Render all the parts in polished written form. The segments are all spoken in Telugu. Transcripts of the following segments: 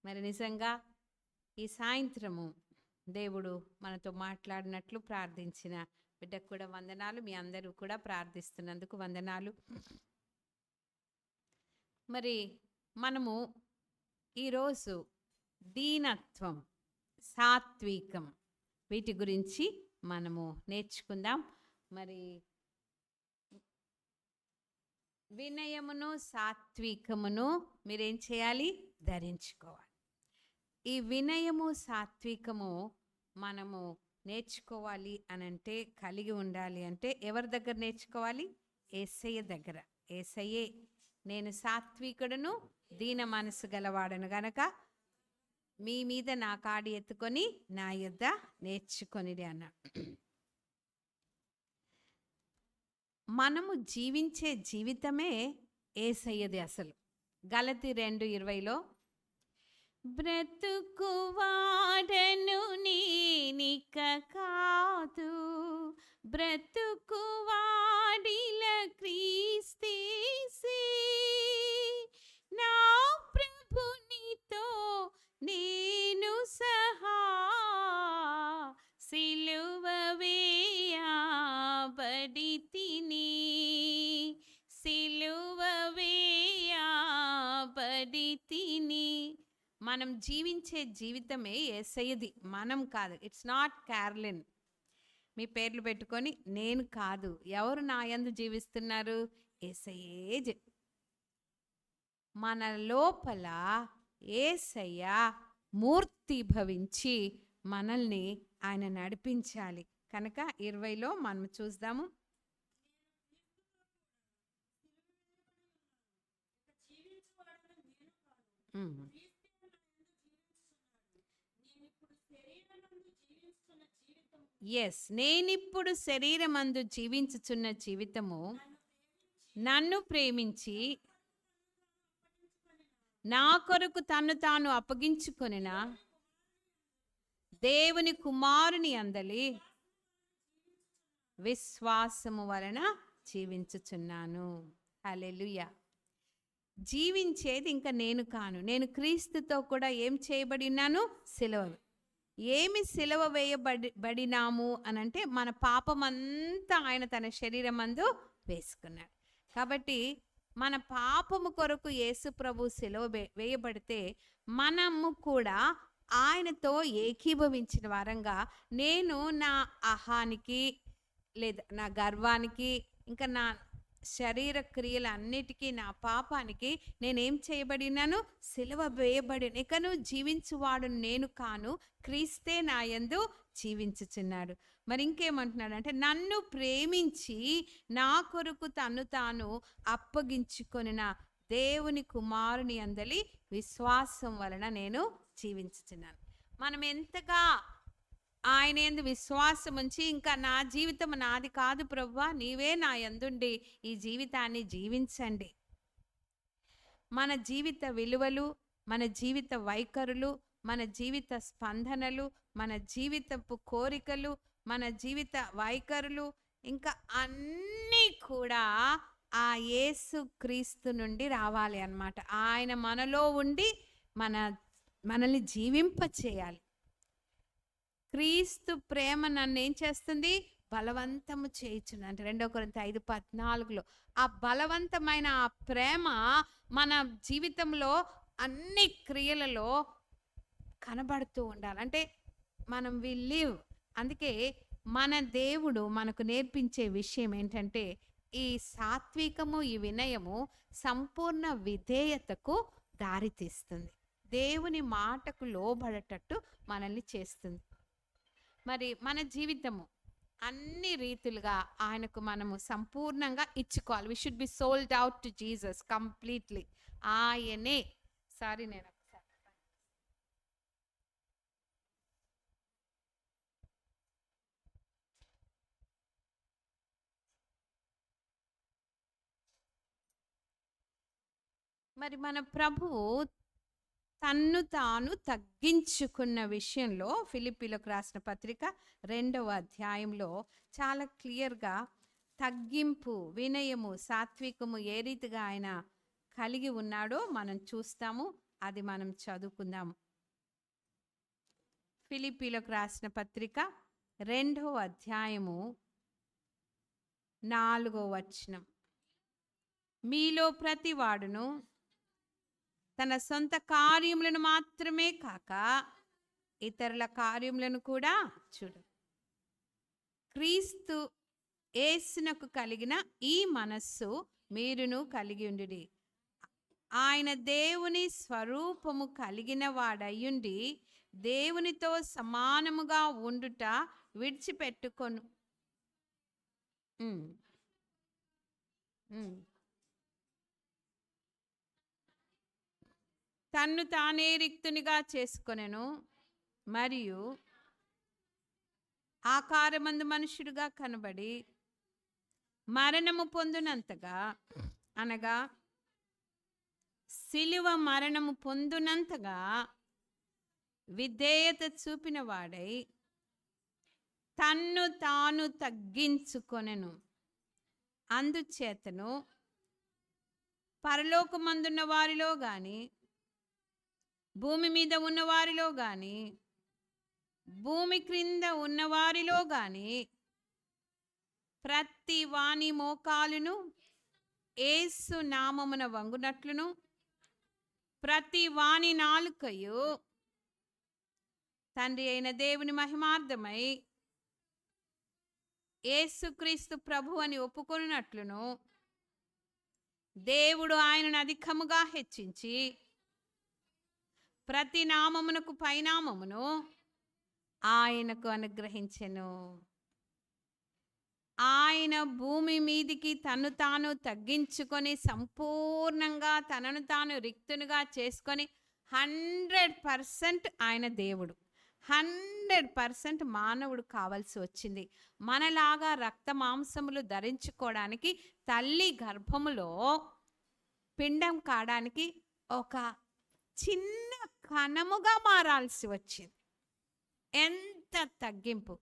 మరి నిజంగా ఈ సాయంత్రము దేవుడు మనతో మాట్లాడినట్లు ప్రార్థించిన బిడ్డకు కూడా వందనాలు. మీ అందరూ కూడా ప్రార్థిస్తున్నందుకు వందనాలు. మరి మనము ఈరోజు దీనత్వం, సాత్వికం వీటి గురించి మనము నేర్చుకుందాం. మరి వినయమును సాత్వికమును మీరేం చేయాలి? ధరించుకోవాలి. ఈ వినయము సాత్వికము మనము నేర్చుకోవాలి అనంటే, కలిగి ఉండాలి అంటే ఎవరి దగ్గర నేర్చుకోవాలి? యేసయ్య దగ్గర. యేసయ్యే నేను సాత్వికుడును దీన మనసు గలవాడను గనక మీ మీద నా కాడి ఎత్తుకొని నా యొద్ద నేర్చుకొనిడి అన్నాడు. మనము జీవించే జీవితమే యేసయ్యది. అసలు గలతీ 2:20లో బ్రతుకువాడను నేనిక కాదు, బ్రతుకువాడిల క్రీస్తేసే, నా ప్రభునితో నేను సహా సిలువ వేయబడి తిని, సిలువ వేయబడి తిని. మనం జీవించే జీవితమే యేసయ్యది, మనం కాదు. It's not క్యార్లిన్. మీ పేర్లు పెట్టుకొని నేను కాదు. ఎవరు నా యందు జీవిస్తున్నారు? యేసయ్యే. మన లోపల యేసయ్య మూర్తి భవించి మనల్ని ఆయన నడిపించాలి. కనుక 20లో మనం చూద్దాము. ఎస్, నేనిప్పుడు శరీరమందు జీవించుచున్న జీవితము నన్ను ప్రేమించి నా కొరకు తన్ను తాను అప్పగించుకొనిన దేవుని కుమారుని అందలి విశ్వాసము వలన జీవించుచున్నాను. హల్లెలూయా. జీవించేది ఇంకా నేను కాను, నేను క్రీస్తుతో కూడా ఏం చేయబడి ఉన్నాను? సిలువ. ఏమి సిలువ వేయబడినాము అనంటే మన పాపమంతా ఆయన తన శరీరం అందు వేసుకున్నాడు. కాబట్టి మన పాపము కొరకు యేసు ప్రభు సిలువ వేయబడితే మనము కూడా ఆయనతో ఏకీభవించిన వారంగా, నేను నా అహానికి లేదా నా గర్వానికి ఇంకా నా శరీర క్రియలన్నిటికీ నా పాపానికి నేనేం చేయబడినాను? సిలువ వేయబడి. ఇకను జీవించువాడు నేను కాను, క్రీస్తే నా యందు జీవించుచున్నాడు. మరి ఇంకేమంటున్నాడు అంటే, నన్ను ప్రేమించి నా కొరకు తన్ను తాను అప్పగించుకొనిన దేవుని కుమారుని అందలి విశ్వాసం వలన నేను జీవించుచున్నాను. మనం ఎంతగా ఆయన యందు విశ్వాసం ఉంచి, ఇంకా నా జీవితం నాది కాదు ప్రభువా, నీవే నా యందుండి ఈ జీవితాన్ని జీవించండి. మన జీవిత విలువలు, మన జీవిత వైఖరులు, మన జీవిత స్పందనలు, మన జీవితపు కోరికలు, మన జీవిత వైఖరులు ఇంకా అన్నీ కూడా ఆ యేసు క్రీస్తు నుండి రావాలి అన్నమాట. ఆయన మనలో ఉండి మనల్ని జీవింప చేయాలి. క్రీస్తు ప్రేమ నన్ను ఏం చేస్తుంది? బలవంతము చేయుచుంది అంటే 2 కొరింథీ 5:14లో. ఆ బలవంతమైన ఆ ప్రేమ మన జీవితంలో అన్ని క్రియలలో కనబడుతూ ఉండాలి. అంటే మనం లివ్. అందుకే మన దేవుడు మనకు నేర్పించే విషయం ఏంటంటే, ఈ సాత్వికము, ఈ వినయము సంపూర్ణ విధేయతకు దారితీస్తుంది. దేవుని మాటకు లోబడేటట్టు మనల్ని చేస్తుంది. మరి మన జీవితము అన్ని రీతులుగా ఆయనకు మనము సంపూర్ణంగా ఇచ్చుకోవాలి. We should be sold out to Jesus completely. ఆయనే నేను మరి మన ప్రభువు తన్ను తాను తగ్గించుకున్న విషయంలో ఫిలిప్పీలకు రాసిన పత్రిక 2వ అధ్యాయంలో చాలా క్లియర్గా తగ్గింపు, వినయము, సాత్వికము ఏ రీతిగా ఆయన కలిగి ఉన్నాడో మనం చూస్తాము. అది మనం చదువుకుందాం. ఫిలిప్పీలకు రాసిన పత్రిక 2వ అధ్యాయము 4వ వచనం. మీలో ప్రతి వాడును తన సొంత కార్యములను మాత్రమే కాక ఇతరుల కార్యములను కూడా చూడు. క్రీస్తు యేసునకు కలిగిన ఈ మనస్సు మీరును కలిగి ఉండుడి. ఆయన దేవుని స్వరూపము కలిగిన వాడయ్యుండి దేవునితో సమానముగా ఉండుట విడిచిపెట్టుకొను. తన్ను తానే రిక్తునిగా చేసుకొనెను మరియు ఆకారమందు మనుషుడుగా కనబడి మరణము పొందునంతగా, అనగా శిలువ మరణము పొందునంతగా విధేయత చూపిన వాడై తన్ను తాను తగ్గించుకొనెను. అందుచేతను పరలోకమందున్న వారిలో గాని భూమి మీద ఉన్నవారిలో గాని భూమి క్రింద ఉన్నవారిలో గాని ప్రతి వాని మోకాలును యేసు నామమున వంగునట్లును ప్రతి వాని నాలుకయు తండ్రి అయిన దేవుని మహిమార్థమై యేసుక్రీస్తు ప్రభు అని ఒప్పుకొనున్నట్లును దేవుడు ఆయనను అధికముగా హెచ్చించి ప్రతి నామమునకు పైనామమును ఆయనకు అనుగ్రహించెను. ఆయన భూమి మీదికి తను తాను తగ్గించుకొని సంపూర్ణంగా తనను తాను రిక్తునిగా చేసుకొని 100% ఆయన దేవుడు, 100% మానవుడు కావాల్సి వచ్చింది. మనలాగా రక్త మాంసములు ధరించుకోవడానికి తల్లి గర్భములో పిండం కావడానికి ఒక చిన్న కణముగా మారాల్సి వచ్చింది. ఎంత తగ్గింపు!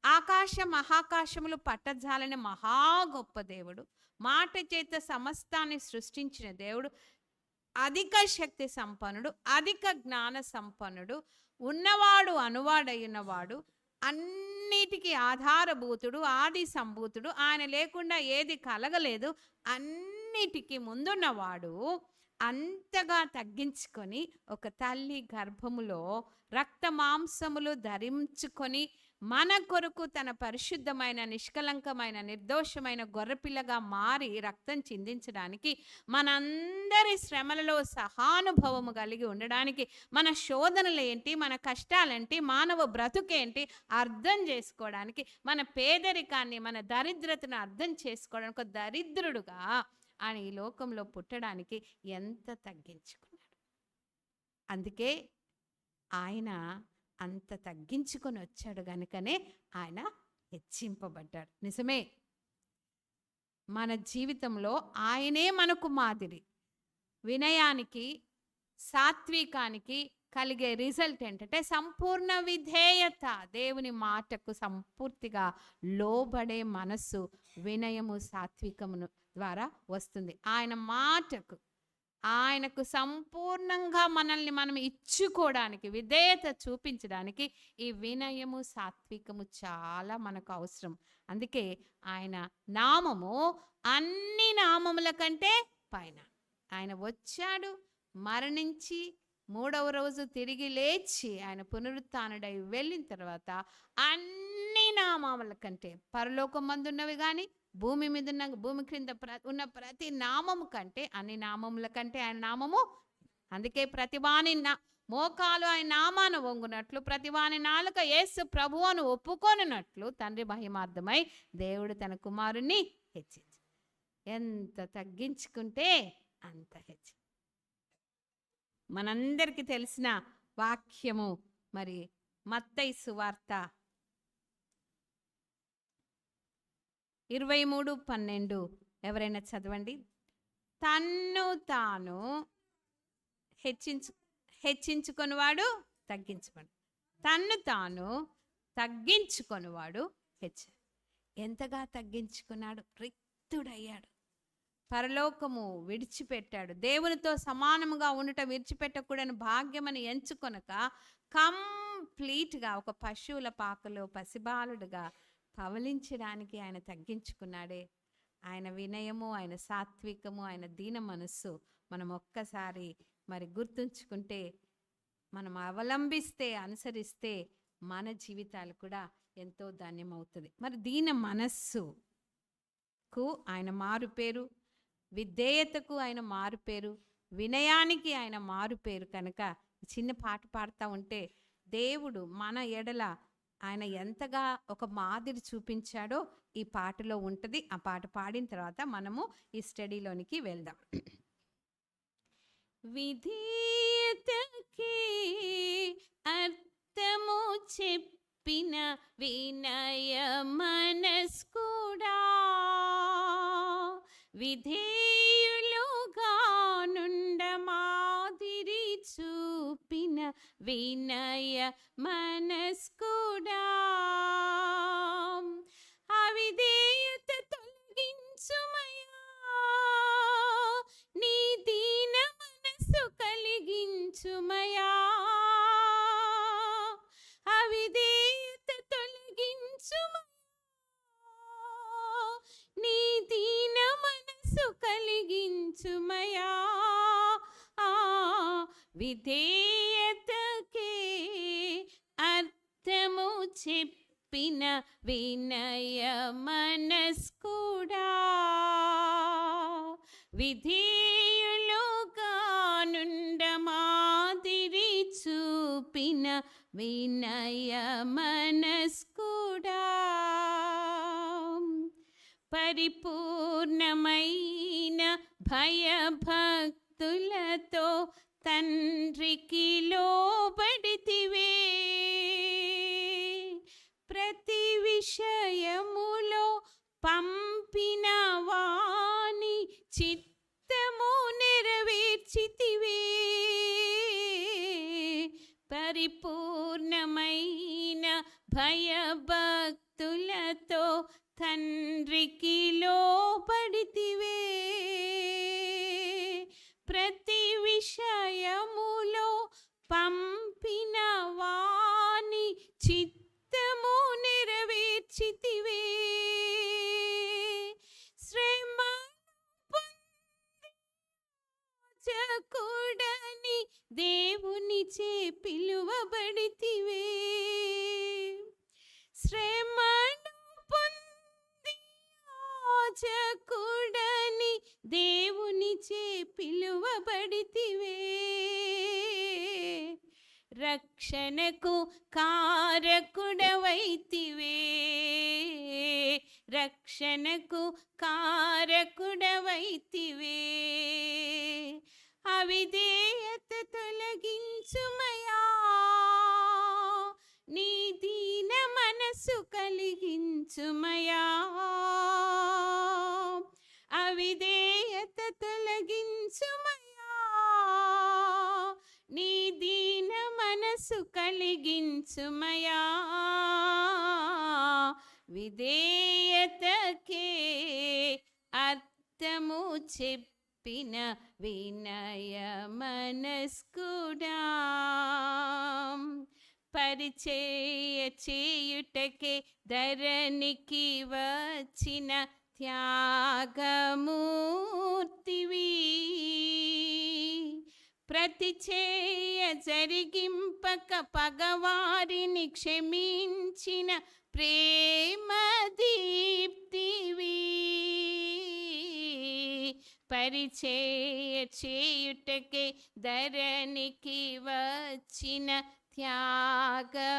ఆకాశ మహాకాశములు పట్టజాలని మహా గొప్ప దేవుడు, మాట చేత సమస్తాన్ని సృష్టించిన దేవుడు, అధిక శక్తి సంపన్నుడు, అధిక జ్ఞాన సంపన్నుడు, ఉన్నవాడు అనువాడైనవాడు, అన్నిటికీ ఆధారభూతుడు, ఆది సంభూతుడు, ఆయన లేకుండా ఏది కలగలేదు, అన్నిటికీ ముందున్నవాడు అంతగా తగ్గించుకొని ఒక తల్లి గర్భములో రక్త మాంసములు ధరించుకొని మన కొరకు తన పరిశుద్ధమైన నిష్కలంకమైన నిర్దోషమైన గొర్రెపిల్లగా మారి రక్తం చిందించడానికి, మనందరి శ్రమలలో సహానుభవము కలిగి ఉండడానికి, మన శోధనలు ఏంటి, మన కష్టాలేంటి, మానవ బ్రతుకేంటి అర్థం చేసుకోవడానికి, మన పేదరికాన్ని మన దరిద్రతను అర్థం చేసుకోవడానికి ఒక దరిద్రుడుగా ఆయన ఈ లోకంలో పుట్టడానికి ఎంత తగ్గించుకున్నాడు. అందుకే ఆయన అంత తగ్గించుకొని వచ్చాడు గనుకనే ఆయన హెచ్చింపబడ్డాడు. నిజమే, మన జీవితంలో ఆయనే మనకు మాదిరి. వినయానికి సాత్వికానికి కలిగే రిజల్ట్ ఏంటంటే సంపూర్ణ విధేయత. దేవుని మాటకు సంపూర్తిగా లోబడే మనస్సు వినయము సాత్వికమును ద్వారా వస్తుంది. ఆయన మాటకు ఆయనకు సంపూర్ణంగా మనల్ని మనం ఇచ్చుకోవడానికి, విధేయత చూపించడానికి ఈ వినయము సాత్వికము చాలా మనకు అవసరం. అందుకే ఆయన నామము అన్ని నామముల కంటే పైన. ఆయన వచ్చాడు, మరణించి 3వ రోజు తిరిగి లేచి ఆయన పునరుత్థానుడై వెళ్ళిన తర్వాత అన్ని నామముల కంటే, పరలోకం మందున్నవి కానీ భూమి మీద ఉన్న భూమి క్రింద ఉన్న ప్రతి నామము కంటే, అన్ని నామముల కంటే ఆయన నామము. అందుకే ప్రతివాని మోకాలు ఆయన నామాను వంగునట్లు, ప్రతివాని నాలుక యేసు ప్రభువును ఒప్పుకొనున్నట్లు తండ్రి మహిమార్థమై దేవుడు తన కుమారుణ్ణి హెచ్చించి. ఎంత తగ్గించుకుంటే అంత హెచ్చి. మనందరికీ తెలిసిన వాక్యము మరి మత్తయి సువార్త 23:12 ఎవరైనా చదవండి. తన్ను తాను హెచ్చించుకొనివాడు తగ్గించుకోడు, తన్ను తాను తగ్గించుకొనివాడు హెచ్చు. ఎంతగా తగ్గించుకున్నాడు, రిక్తుడయ్యాడు. పరలోకము విడిచిపెట్టాడు. దేవునితో సమానముగా ఉండటం విడిచిపెట్టకూడని భాగ్యమని ఎంచుకొనక కంప్లీట్గా ఒక పశువుల పాకలో పసిబాలుడుగా పవలించడానికి ఆయన తగ్గించుకున్నాడే. ఆయన వినయము, ఆయన సాత్వికము, ఆయన దీన మనస్సు మనం ఒక్కసారి మరి గుర్తుంచుకుంటే, మనం అవలంబిస్తే, అనుసరిస్తే మన జీవితాలు కూడా ఎంతో ధన్యమవుతుంది. మరి దీన మనస్సుకు ఆయన మారు పేరు, విధేయతకు ఆయన మారు పేరు, వినయానికి ఆయన మారు పేరు. కనుక చిన్న పాట పాడుతూ ఉంటే దేవుడు మన ఎడల ఆయన ఎంతగా ఒక మాదిరి చూపించాడో ఈ పాటలో ఉంటుంది. ఆ పాట పాడిన తర్వాత మనము ఈ స్టడీలోనికి వెళ్దాం. విధేయతకి అర్థము చెప్పిన వినయ మనస్కుడా, విధేయులుగా నుండ మాదిరి చూపిన వినయ మనస్కుడా, అవిధేయత తొలగించుమయా, నీ దీన మనస్సు కలిగించుమయా, అవిధేయత తొలగించుమయా, నీ దీన మనస్సు కలిగించుమయా, విధేయతకే అర్థము చెప్పిన వినయ మనస్కుడా, విధేయులుగా నుండ మాదిరి చూపిన వినయ మనస్కుడా, పరిపూర్ణమైన భయభక్తులతో తండ్రికి లోబడితివే, ప్రతి విషయములో పంపిన వాని చిత్తము నెరవేర్చితివే, పరిపూర్ణమైన భయభక్తులతో తండ్రికి లోబడితివే, ప్రతి విషయములో పంపిన వాని చిత్తము నెరవేర్చితివే, శ్రమని దేవునిచే పిలువబడితివే, శ్రమను పొంది యాజకుడని దేవునిచే పిలువబడితివే, రక్షణకు కారకుడవైతివే, రక్షణకు కారకుడవైతివే, అవిధేయత తొలగించుమయా, నీ దీన మనసు కలిగించుమయా, అవిధేయత తొలగించుమయా, నీ దీన మనసు కలిగించుమయా, విధేయతకే అర్థము చెప్పిన వినయ మనస్కుడా, పరిచయ చేయుటకే ధరణికి వచ్చిన త్యాగమూర్తివి, ప్రతిచేయ జరిగింపక పగవారిని క్షమించిన ప్రేమ దీప్తివి, పరిచయ చేయుటకే ధరణికి వచ్చిన త్యాగమూర్తివి,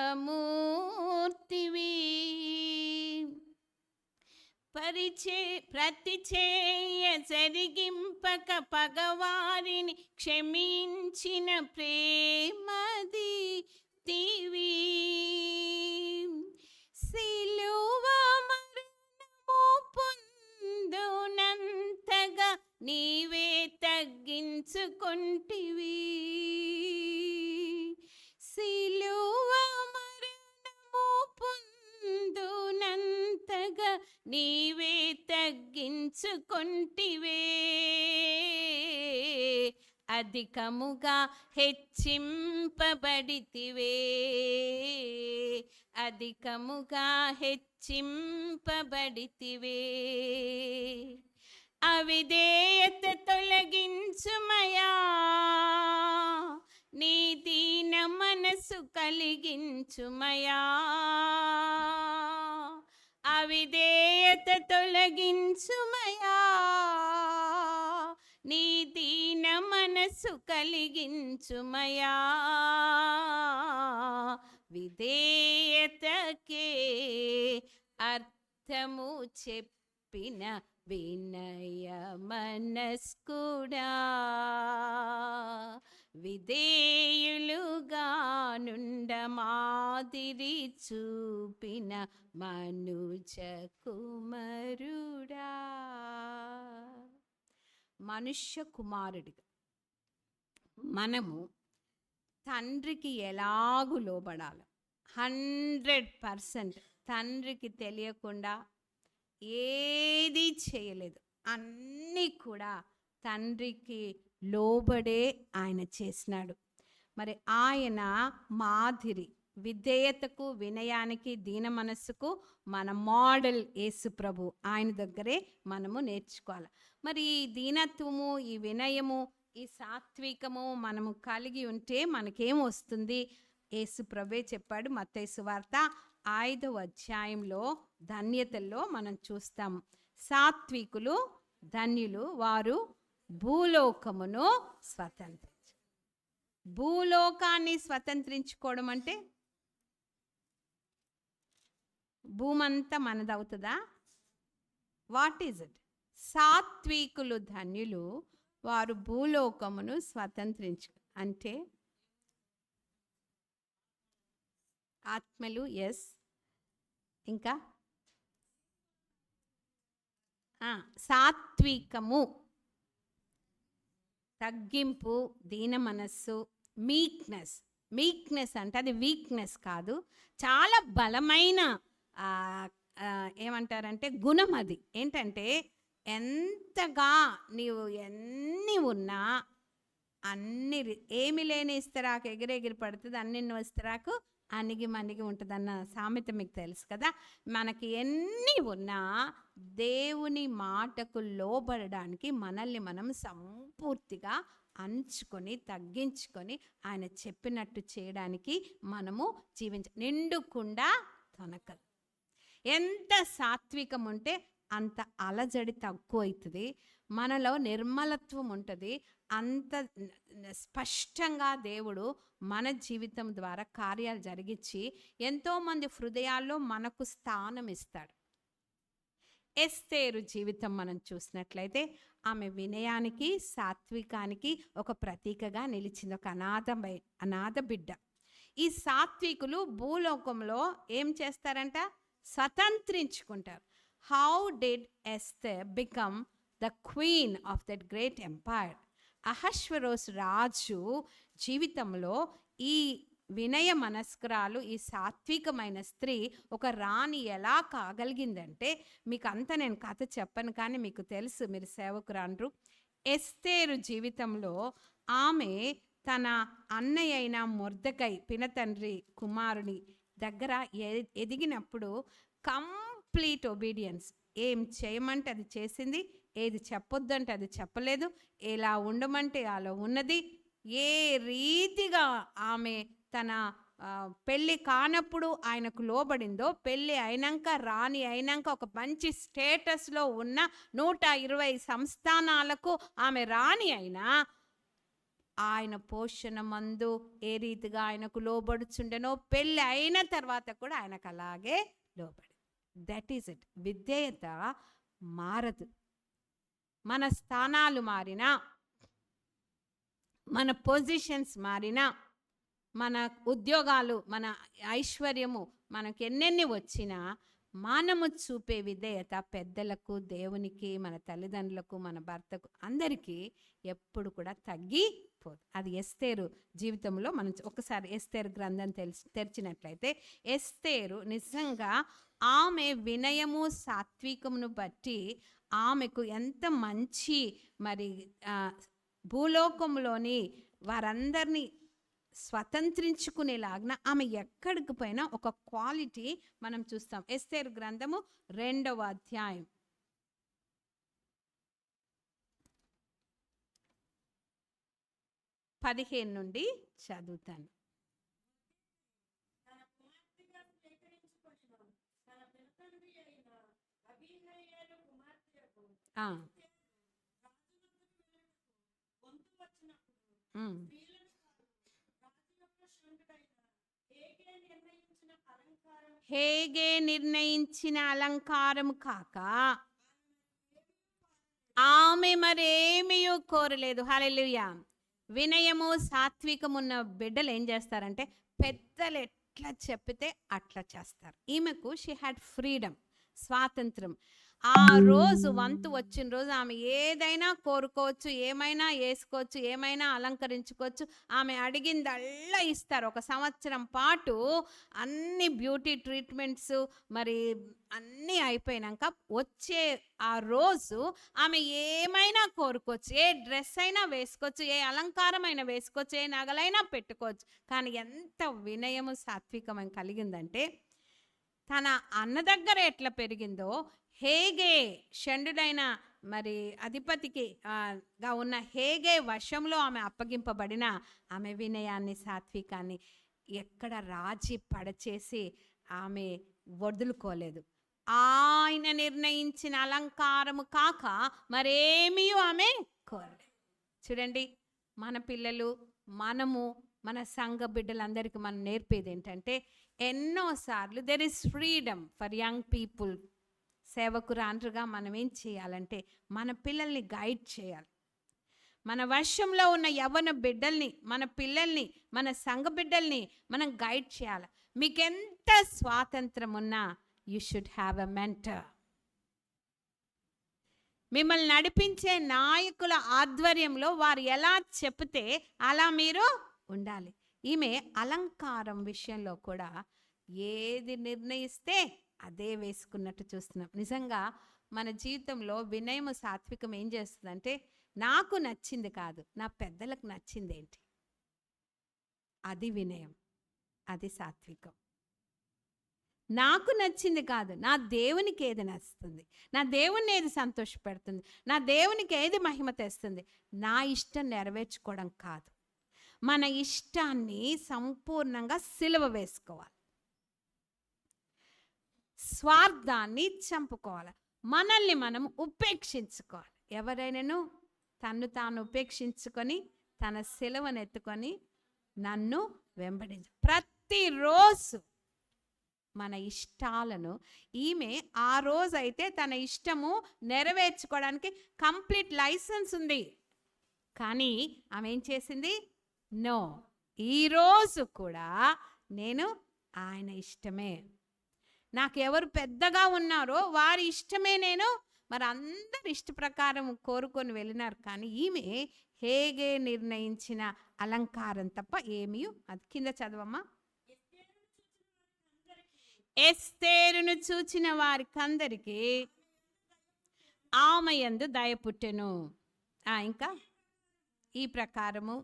ప్రతిచేయ జరిగింపక పగవారిని క్షమించిన ప్రేమది తీవి, సిలువ మరణము పొందునంతగా నీవే తగ్గించుకొంటివి, సిలువ మరణము పొందునంతగా నీవే తగ్గించుకొంటివే, అధికముగా హెచ్చింపబడితివే, అధికముగా హెచ్చింపబడితివే. అవిధేయత తొలగించుమయా, నీ దీన మనసు కలిగించుమయా, అవిధేయత తొలగించుమయా, నీ దీన మనసు కలిగించుమయా, విధేయతకే అర్థము చెప్పిన వినయ మనస్కుడా, విధేయులుగా నుండ మాదిరి చూపిన మనుజ కుమారుడా. మనుష్య కుమారుడిగా మనము తండ్రికి ఎలాగూ లోబడాలి. 100% తండ్రికి తెలియకుండా ఏది చేయలేదు. అన్నీ కూడా తండ్రికి లోబడే ఆయన చేసినాడు. మరి ఆయన మాదిరి విధేయతకు, వినయానికి, దీన మనస్సుకు మన మోడల్ యేసు ప్రభు. ఆయన దగ్గరే మనము నేర్చుకోవాలి. మరి ఈ దీనత్వము, ఈ వినయము, ఈ సాత్వికము మనము కలిగి ఉంటే మనకేం వస్తుంది? యేసు ప్రభే చెప్పాడు. మత్తయి సువార్త 5వ అధ్యాయంలో ధన్యతల్లో మనం చూస్తాము. సాత్వికులు ధన్యులు, వారు భూలోకమును భూలోకాన్ని స్వతంత్రించుకోవడం అంటే భూమంతా మనదవుతుందా? What is it? సాత్వికులు ధన్యులు, వారు భూలోకమును స్వతంత్రించు అంటే ఆత్మలు. ఎస్, ఇంకా సాత్వికము, తగ్గింపు, దీన మనస్సు, మీక్నెస్. మీక్నెస్ అంటే అది వీక్నెస్ కాదు, చాలా బలమైన ఏమంటారంటే గుణం. అది ఏంటంటే ఎంతగా నీవు ఎన్ని ఉన్నా అన్ని ఏమి లేని ఇస్తరాకు ఎగిరెగిరి పడుతుంది, అన్ని ఇస్తరాకు అణిగి మణిగి ఉంటుంది అన్న సామెత మీకు తెలుసు కదా. మనకి ఎన్ని ఉన్నా దేవుని మాటకు లోబడడానికి మనల్ని మనం సంపూర్తిగా అంచుకొని తగ్గించుకొని ఆయన చెప్పినట్టు చేయడానికి మనము నిండుకుండా తొనకలు. ఎంత సాత్వికం ఉంటే అంత అలజడి తక్కువ అవుతుంది, మనలో నిర్మలత్వం ఉంటుంది. అంత స్పష్టంగా దేవుడు మన జీవితం ద్వారా కార్యాలు జరిగించి ఎంతోమంది హృదయాల్లో మనకు స్థానం ఇస్తాడు. ఎస్తేరు జీవితం మనం చూసినట్లయితే ఆమె వినయానికి, సాత్వికానికి ఒక ప్రతీకగా నిలిచింది. ఒక అనాథ బిడ్డ. ఈ సాత్వికులు భూలోకంలో ఏం చేస్తారంట? స్వతంత్రించుకుంటారు. How did Esther become the queen of that great empire? అహష్వరోష్ రాజు జీవితంలో ఈ వినయ మనస్కురాలు, ఈ సాత్వికమైన స్త్రీ ఒక రాణి ఎలా కాగలిగిందంటే, మీకు అంతా నేను కథ చెప్పను కానీ మీకు తెలుసు, మీరు సేవకురాండ్రు. ఎస్తేరు జీవితంలో ఆమె తన అన్నయ్య అయిన మొర్దెకై పినతండ్రి కుమారుని దగ్గర ఎదిగినప్పుడు కంప్లీట్ ఒబీడియన్స్. ఏం చేయమంటే అది చేసింది, ఏది చెప్పొద్దంటే అది చెప్పలేదు, ఎలా ఉండమంటే అలా ఉన్నది. ఏ రీతిగా ఆమె తన పెళ్ళి కానప్పుడు ఆయనకు లోబడిందో, పెళ్ళి అయినాక, రాణి అయినాక ఒక మంచి స్టేటస్లో ఉన్న 120 సంస్థానాలకు ఆమె రాణి అయినా ఆయన పోషణ మందు ఏ రీతిగా ఆయనకు లోబడుచుండెనో పెళ్ళి అయిన తర్వాత కూడా ఆయనకు అలాగే లోబడి. That is it. విధేయత మారదు. మన స్థానాలు మారినా, మన పొజిషన్స్ మారినా, మన ఉద్యోగాలు, మన ఐశ్వర్యము మనకు ఎన్నెన్ని వచ్చినా మనము చూపే విధేయత పెద్దలకు, దేవునికి, మన తల్లిదండ్రులకు, మన భర్తకు, అందరికీ ఎప్పుడు కూడా తగ్గిపోదు. ఆగిపోదు. అది ఎస్తేరు జీవితంలో మనం ఒకసారి ఎస్తేరు గ్రంథం తెరిచినట్లయితే ఎస్తేరు నిజంగా ఆమె వినయము సాత్వికమును బట్టి ఆమెకు ఎంత మంచి మరి భూలోకంలోని వారందరినీ స్వతంత్రించుకునేలాగిన ఆమె ఎక్కడికి పోయినా ఒక క్వాలిటీ మనం చూస్తాం. ఎస్తేరు గ్రంథము 2వ అధ్యాయం 15 నుండి చదువుతాను. హేగే నిర్ణయించిన అలంకారం కాక ఆమె మరేమీ కోరలేదు. హల్లెలూయా. వినయము సాత్వికమున్న బిడ్డలు ఏం చేస్తారంటే పెద్దలు ఎట్లా చెప్పితే అట్లా చేస్తారు. ఈమెకు షీ హ్యాడ్ ఫ్రీడమ్, స్వాతంత్రం. ఆ రోజు వంతు వచ్చిన రోజు ఆమె ఏదైనా కోరుకోవచ్చు, ఏమైనా వేసుకోవచ్చు, ఏమైనా అలంకరించుకోవచ్చు. ఆమె అడిగిందల్లా ఇస్తారు. ఒక సంవత్సరం పాటు అన్ని బ్యూటీ ట్రీట్మెంట్స్ మరి అన్నీ అయిపోయినాక వచ్చే ఆ రోజు ఆమె ఏమైనా కోరుకోవచ్చు, ఏ డ్రెస్ అయినా వేసుకోవచ్చు, ఏ అలంకారమైనా వేసుకోవచ్చు, ఏ నగలైనా పెట్టుకోవచ్చు. కానీ ఎంత వినయము సాత్వికం కలిగిందంటే తన అన్న దగ్గర ఎట్లా పెరిగిందో హేగే షండుడైన మరి అధిపతికి గా ఉన్న హేగే వశంలో ఆమె అప్పగింపబడిన ఆమె వినయాన్ని సాత్వికాన్ని ఎక్కడ రాజీ పడచేసి ఆమె వదులుకోలేదు. ఆయన నిర్ణయించిన అలంకారము కాక మరేమీ ఆమె కోరలేదు. చూడండి, మన పిల్లలు మనము మన సంఘ బిడ్డలందరికీ మనం నేర్పేది ఏంటంటే ఎన్నోసార్లు there is freedom for young people. సేవకురాండ్రుగా మనం ఏం చేయాలంటే మన పిల్లల్ని గైడ్ చేయాలి. మన వశంలో ఉన్న యవ్వన బిడ్డల్ని, మన పిల్లల్ని, మన సంఘ బిడ్డల్ని మనం గైడ్ చేయాలి. మీకెంత స్వాతంత్రం ఉన్నా you should have a mentor. మిమ్మల్ని నడిపించే నాయకుల ఆధ్వర్యంలో వారు ఎలా చెప్తే అలా మీరు ఉండాలి. ఈమె అలంకారం విషయంలో కూడా ఏది నిర్ణయిస్తే అదే వేసుకున్నట్టు చూస్తున్నాం. నిజంగా మన జీవితంలో వినయము సాత్వికం ఏం చేస్తుందంటే నాకు నచ్చింది కాదు, నా పెద్దలకు నచ్చింది ఏంటి, అది వినయం, అది సాత్వికం. నాకు నచ్చింది కాదు, నా దేవునికి ఏది నచ్చుతుంది, నా దేవుని ఏది సంతోషపెడుతుంది, నా దేవునికి ఏది మహిమ తెస్తుంది, నా ఇష్టం నెరవేర్చుకోవడం కాదు. మన ఇష్టాన్ని సంపూర్ణంగా సిలువ వేసుకోవాలి, స్వార్థాన్ని చంపుకోవాలి, మనల్ని మనం ఉపేక్షించుకోవాలి. ఎవరైనాను తన్ను తాను ఉపేక్షించుకొని తన సిలువను ఎత్తుకొని నన్ను వెంబడించు. ప్రతిరోజు మన ఇష్టాలను ఈమె ఆ రోజైతే తన ఇష్టము నెరవేర్చుకోవడానికి కంప్లీట్ లైసెన్స్ ఉంది. కానీ ఆమె ఏం చేసింది? నో, ఈరోజు కూడా నేను ఆయన ఇష్టమే, నాకు ఎవరు పెద్దగా ఉన్నారో వారి ఇష్టమే నేను, మరి అందరి ఇష్ట ప్రకారం కోరుకొని వెళ్ళినారు. కానీ ఈమె హేగే నిర్ణయించిన అలంకారం తప్ప ఏమీ, అది కింద చదవమ్మా. ఎస్తేరును చూచిన వారికందరికీ ఆమె యందు దయ పుట్టెను. ఇంకా ఈ ప్రకారము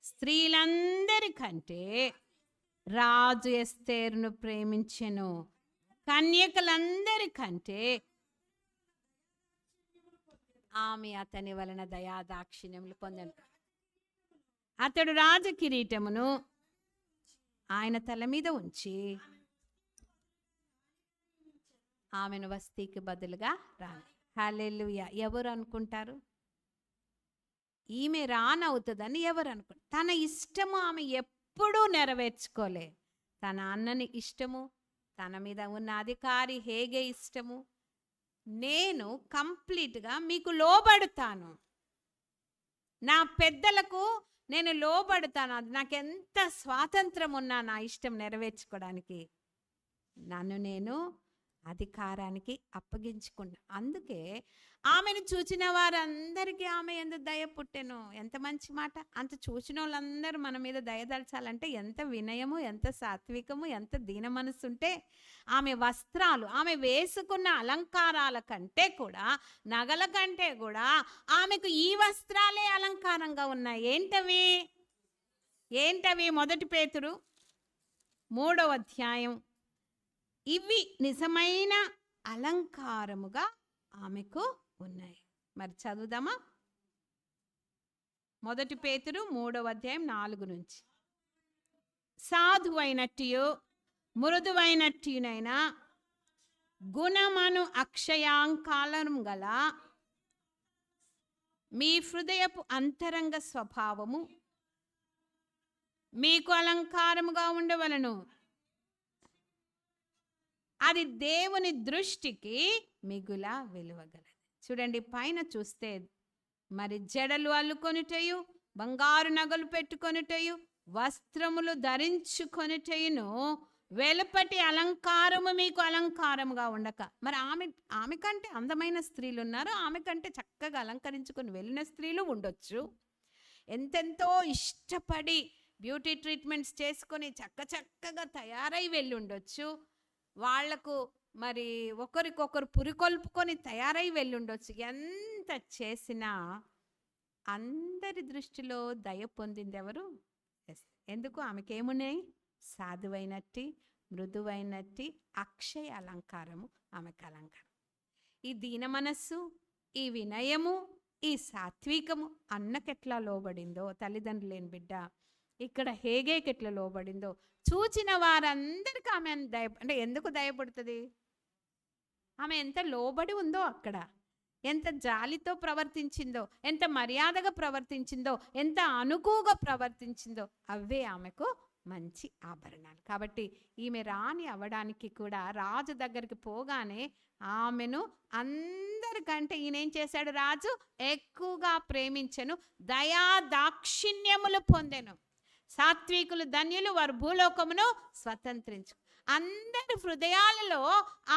స్త్రీలందరికంటే రాజు ఎస్తేరును ప్రేమించెను, కన్యకలందరికంటే ఆమె అతని వలన దయాదాక్షిణ్యములు పొందెను. అతడు రాజ కిరీటమును ఆయన తల మీద ఉంచి ఆమెను వస్తీకి బదులుగా రాను. హల్లెలూయా. ఎవరు అనుకుంటారు ఈమె రానవుతుందని? ఎవరు అనుకుంటారు? తన ఇష్టము ఆమె ఎప్పుడూ నెరవేర్చుకోలే. తన అన్నని ఇష్టము, తన మీద ఉన్న అధికారి హేగే ఇష్టము, నేను కంప్లీట్గా మీకు లోబడతాను, నా పెద్దలకు నేను లోబడతాను. అది నాకెంత స్వాతంత్రం ఉన్నా నా ఇష్టం నెరవేర్చుకోవడానికి నన్ను నేను అధికారానికి అప్పగించుకున్నా. అందుకే ఆమెను చూచిన వారందరికీ ఆమె యందు దయ పుట్టెను. ఎంత మంచి మాట! అంత చూసిన వాళ్ళందరూ మన మీద దయదలచాలంటే ఎంత వినయము, ఎంత సాత్వికము, ఎంత దీన మనస్సు ఉంటే. ఆమె వస్త్రాలు, ఆమె వేసుకున్న అలంకారాల కంటే కూడా, నగల కంటే కూడా ఆమెకు ఈ వస్త్రాలే అలంకారంగా ఉన్నాయి. ఏంటవి? మొదటి పేతురు 3వ అధ్యాయం. ఇవి నిజమైన అలంకారముగా ఆమెకు ఉన్నాయి. మరి చదువుదామా? మొదటి పేతురు 3వ అధ్యాయం 4 నుంచి. సాధువైనట్టు మృదువైనట్టునైనా గుణమను అక్షయాంకాలం గల మీ హృదయపు అంతరంగ స్వభావము మీకు అలంకారముగా ఉండవలను. అది దేవుని దృష్టికి మిగుల విలువగలది. చూడండి, పైన చూస్తే మరి జడలు అల్లుకొనుటయు, బంగారు నగలు పెట్టుకొనుటయు, వస్త్రములు ధరించుకొనుటయును వెలుపటి అలంకారము మీకు అలంకారముగా ఉండక. మరి ఆమె కంటే అందమైన స్త్రీలు ఉన్నారు, ఆమె కంటే చక్కగా అలంకరించుకొని వెళ్ళిన స్త్రీలు ఉండొచ్చు. ఎంతెంతో ఇష్టపడి బ్యూటీ ట్రీట్మెంట్స్ చేసుకొని చక్కగా తయారై వెళ్ళి ఉండొచ్చు. వాళ్లకు మరి ఒకరికొకరు పురికొల్పుకొని తయారై వెళ్ళుండొచ్చు. ఎంత చేసినా అందరి దృష్టిలో దయ పొందింది ఎవరు? ఎందుకు? ఆమెకేమున్నాయి? సాధువైనట్టి, మృదువైనట్టి అక్షయ అలంకారము ఆమెకు అలంకారం. ఈ దీన మనస్సు, ఈ వినయము, ఈ సాత్వికము అన్నకెట్లా లోబడిందో, తల్లిదండ్రులు లేని బిడ్డ ఇక్కడ హేగేకెట్లా లోబడిందో చూచిన వారందరికీ ఆమె అంటే ఎందుకు దయపడుతుంది? ఆమె ఎంత లోబడి ఉందో, అక్కడ ఎంత జాలితో ప్రవర్తించిందో, ఎంత మర్యాదగా ప్రవర్తించిందో, ఎంత అనుకువగా ప్రవర్తించిందో, అవే ఆమెకు మంచి ఆభరణాలు. కాబట్టి ఈమె రాణి అవ్వడానికి కూడా రాజు దగ్గరికి పోగానే ఆమెను అందరికంటే ఈయనేం చేశాడు? రాజు ఎక్కువగా ప్రేమించెను, దయా దాక్షిణ్యములు పొందెను. సాత్వికులు ధన్యులు, వారు భూలోకమును స్వతంత్రించు. అందరి హృదయాలలో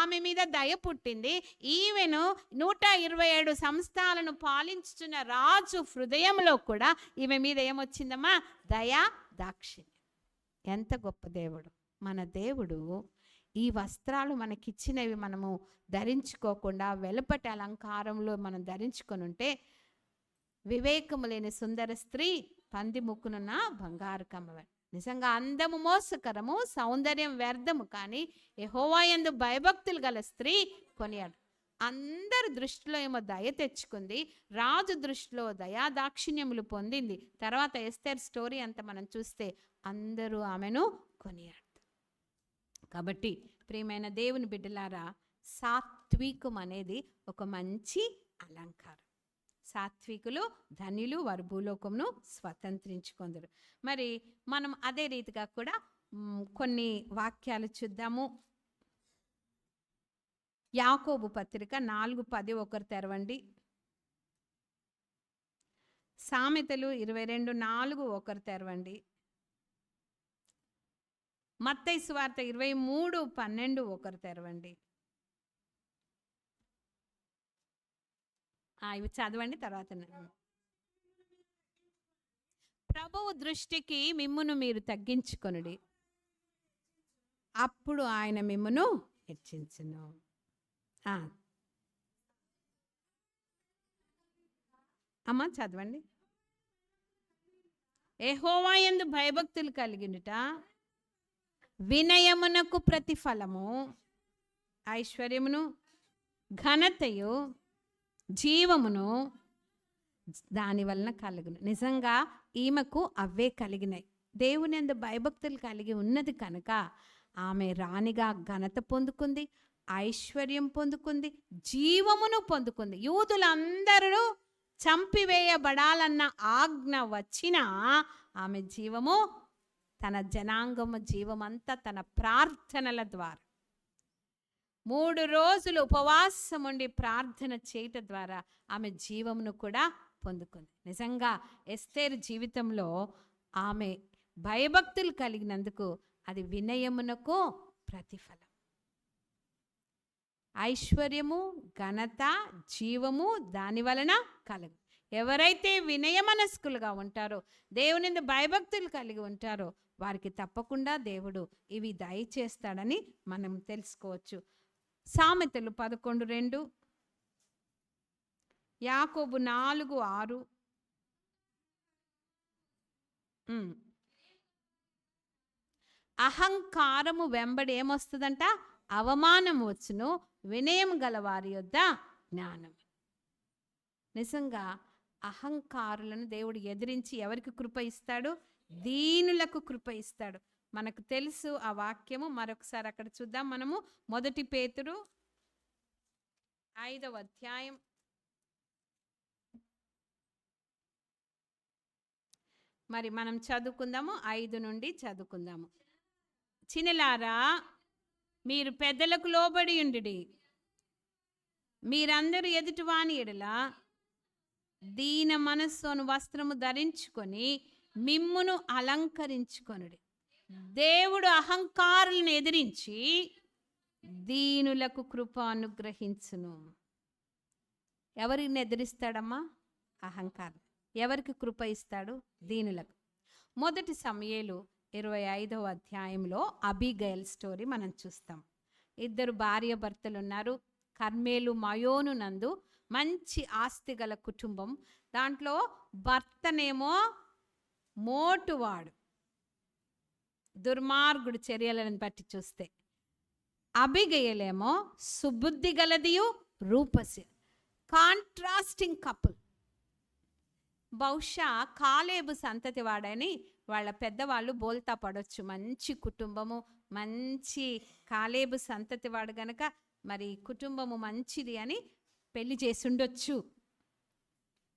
ఆమె మీద దయ పుట్టింది. ఈమెను 127 సంస్థాలను పాలించుతున్న రాజు హృదయంలో కూడా ఈమె మీద ఏమొచ్చిందమ్మా? దయా దాక్షిణ్యం. ఎంత గొప్ప దేవుడు మన దేవుడు! ఈ వస్త్రాలు మనకిచ్చినవి మనము ధరించుకోకుండా వెలుపటి అలంకారంలో మనం ధరించుకొని ఉంటే, వివేకము లేని సుందర స్త్రీ పంది ముక్కునున్న బంగారు కమ్మవే. నిజంగా అందము మోసకరము, సౌందర్యం వ్యర్థము, కానీ యెహోవా యందు భయభక్తులు గల స్త్రీ కొనియాడు. అందరి దృష్టిలో ఏమో దయ తెచ్చుకుంది, రాజు దృష్టిలో దయా దాక్షిణ్యములు పొందింది. తర్వాత ఎస్తేర్ స్టోరీ అంతా మనం చూస్తే అందరూ ఆమెను కొనియాడు. కాబట్టి ప్రియమైన దేవుని బిడ్డలారా, సాత్వికం అనేది ఒక మంచి అలంకారం. సాత్వికులు ధన్యులు, వారు భూలోకమును స్వతంత్రించుకొందరు. మరి మనం అదే రీతిగా కూడా కొన్ని వాక్యాలు చూద్దాము. యాకోబు పత్రిక 4:10 ఒకరు తెరవండి. సామెతలు 22:4 ఒకరు తెరవండి. మత్తయి సువార్త 23:12 ఒకరు తెరవండి. ఇవి చదవండి తర్వాత. ప్రభువు దృష్టికి మిమ్మును మీరు తగ్గించుకొనుడి, అప్పుడు ఆయన మిమ్మును హెచ్చించును. అమ్మా చదవండి. యెహోవా యందు భయభక్తులు కలిగినట వినయమునకు ప్రతిఫలము, ఐశ్వర్యమును, ఘనతయు, జీవమును దాని వలన కలుగును. నిజంగా ఈమెకు అవే కలిగినాయి. దేవుని యందు భయభక్తులు కలిగి ఉన్నది కనుక ఆమె రాణిగా ఘనత పొందుకుంది, ఐశ్వర్యం పొందుకుంది, జీవమును పొందుకుంది. యూదులందరూ చంపివేయబడాలన్న ఆజ్ఞ వచ్చినా ఆమె జీవము, తన జనాంగము జీవమంతా తన ప్రార్థనల ద్వారా 3 రోజులు ఉపవాసం ఉండి ప్రార్థన చేయటం ద్వారా ఆమె జీవమును కూడా పొందుకుంది. నిజంగా ఎస్తేరు జీవితంలో ఆమె భయభక్తులు కలిగినందుకు అది వినయమునకు ప్రతిఫలం. ఐశ్వర్యము, ఘనత, జీవము దాని వలన కలుగు. ఎవరైతే వినయమనస్కులుగా ఉంటారో, దేవుని భయభక్తులు కలిగి ఉంటారో, వారికి తప్పకుండా దేవుడు ఇవి దయచేస్తాడని మనం తెలుసుకోవచ్చు. సామెతలు 11:2, యాకోబు 4:6. అహంకారము వెంబడి ఏమొస్తుందంట? అవమానం వచ్చును, వినయం గల వారి యొద్ద జ్ఞానం. నిజంగా అహంకారులను దేవుడు ఎదిరించి ఎవరికి కృప ఇస్తాడు? దీనులకు కృప ఇస్తాడు. మనకు తెలుసు ఆ వాక్యము. మరొకసారి అక్కడ చూద్దాం మనము. 1 పేతురు 5వ అధ్యాయం మరి మనం చదువుకుందాము. 5 నుండి చదువుకుందాము. చిన్నలారా, మీరు పెద్దలకు లోబడి ఉండుడి. మీరందరూ ఎదుటివాని ఎడల దీన మనస్సును వస్త్రము ధరించుకొని మిమ్మును అలంకరించుకొనుడి. దేవుడు అహంకారులను ఎదిరించి దీనులకు కృప అనుగ్రహించును. ఎవరిని ఎదిరిస్తాడమ్మా? అహంకారం. ఎవరికి కృప ఇస్తాడు? దీనులకు. 1 సమూయేలు 25వ అధ్యాయంలో అబీగైల్ స్టోరీ మనం చూస్తాం. 2 భార్య భర్తలు ఉన్నారు. కర్మేలు మయోను నందు మంచి ఆస్తి గల కుటుంబం. దాంట్లో భర్తనేమో మోటువాడు, దుర్మార్గుడు చర్యలను బట్టి చూస్తే. అబీగయలేమో సుబుద్ధి గలదియు రూపసి. Contrasting couple. బహుశా కాలేబు సంతతి వాడని వాళ్ళ పెద్దవాళ్ళు బోల్తా పడవచ్చు. మంచి కుటుంబము, మంచి కాలేబు సంతతి వాడు గనక మరి కుటుంబము మంచిది అని పెళ్లి చేసుండొచ్చు.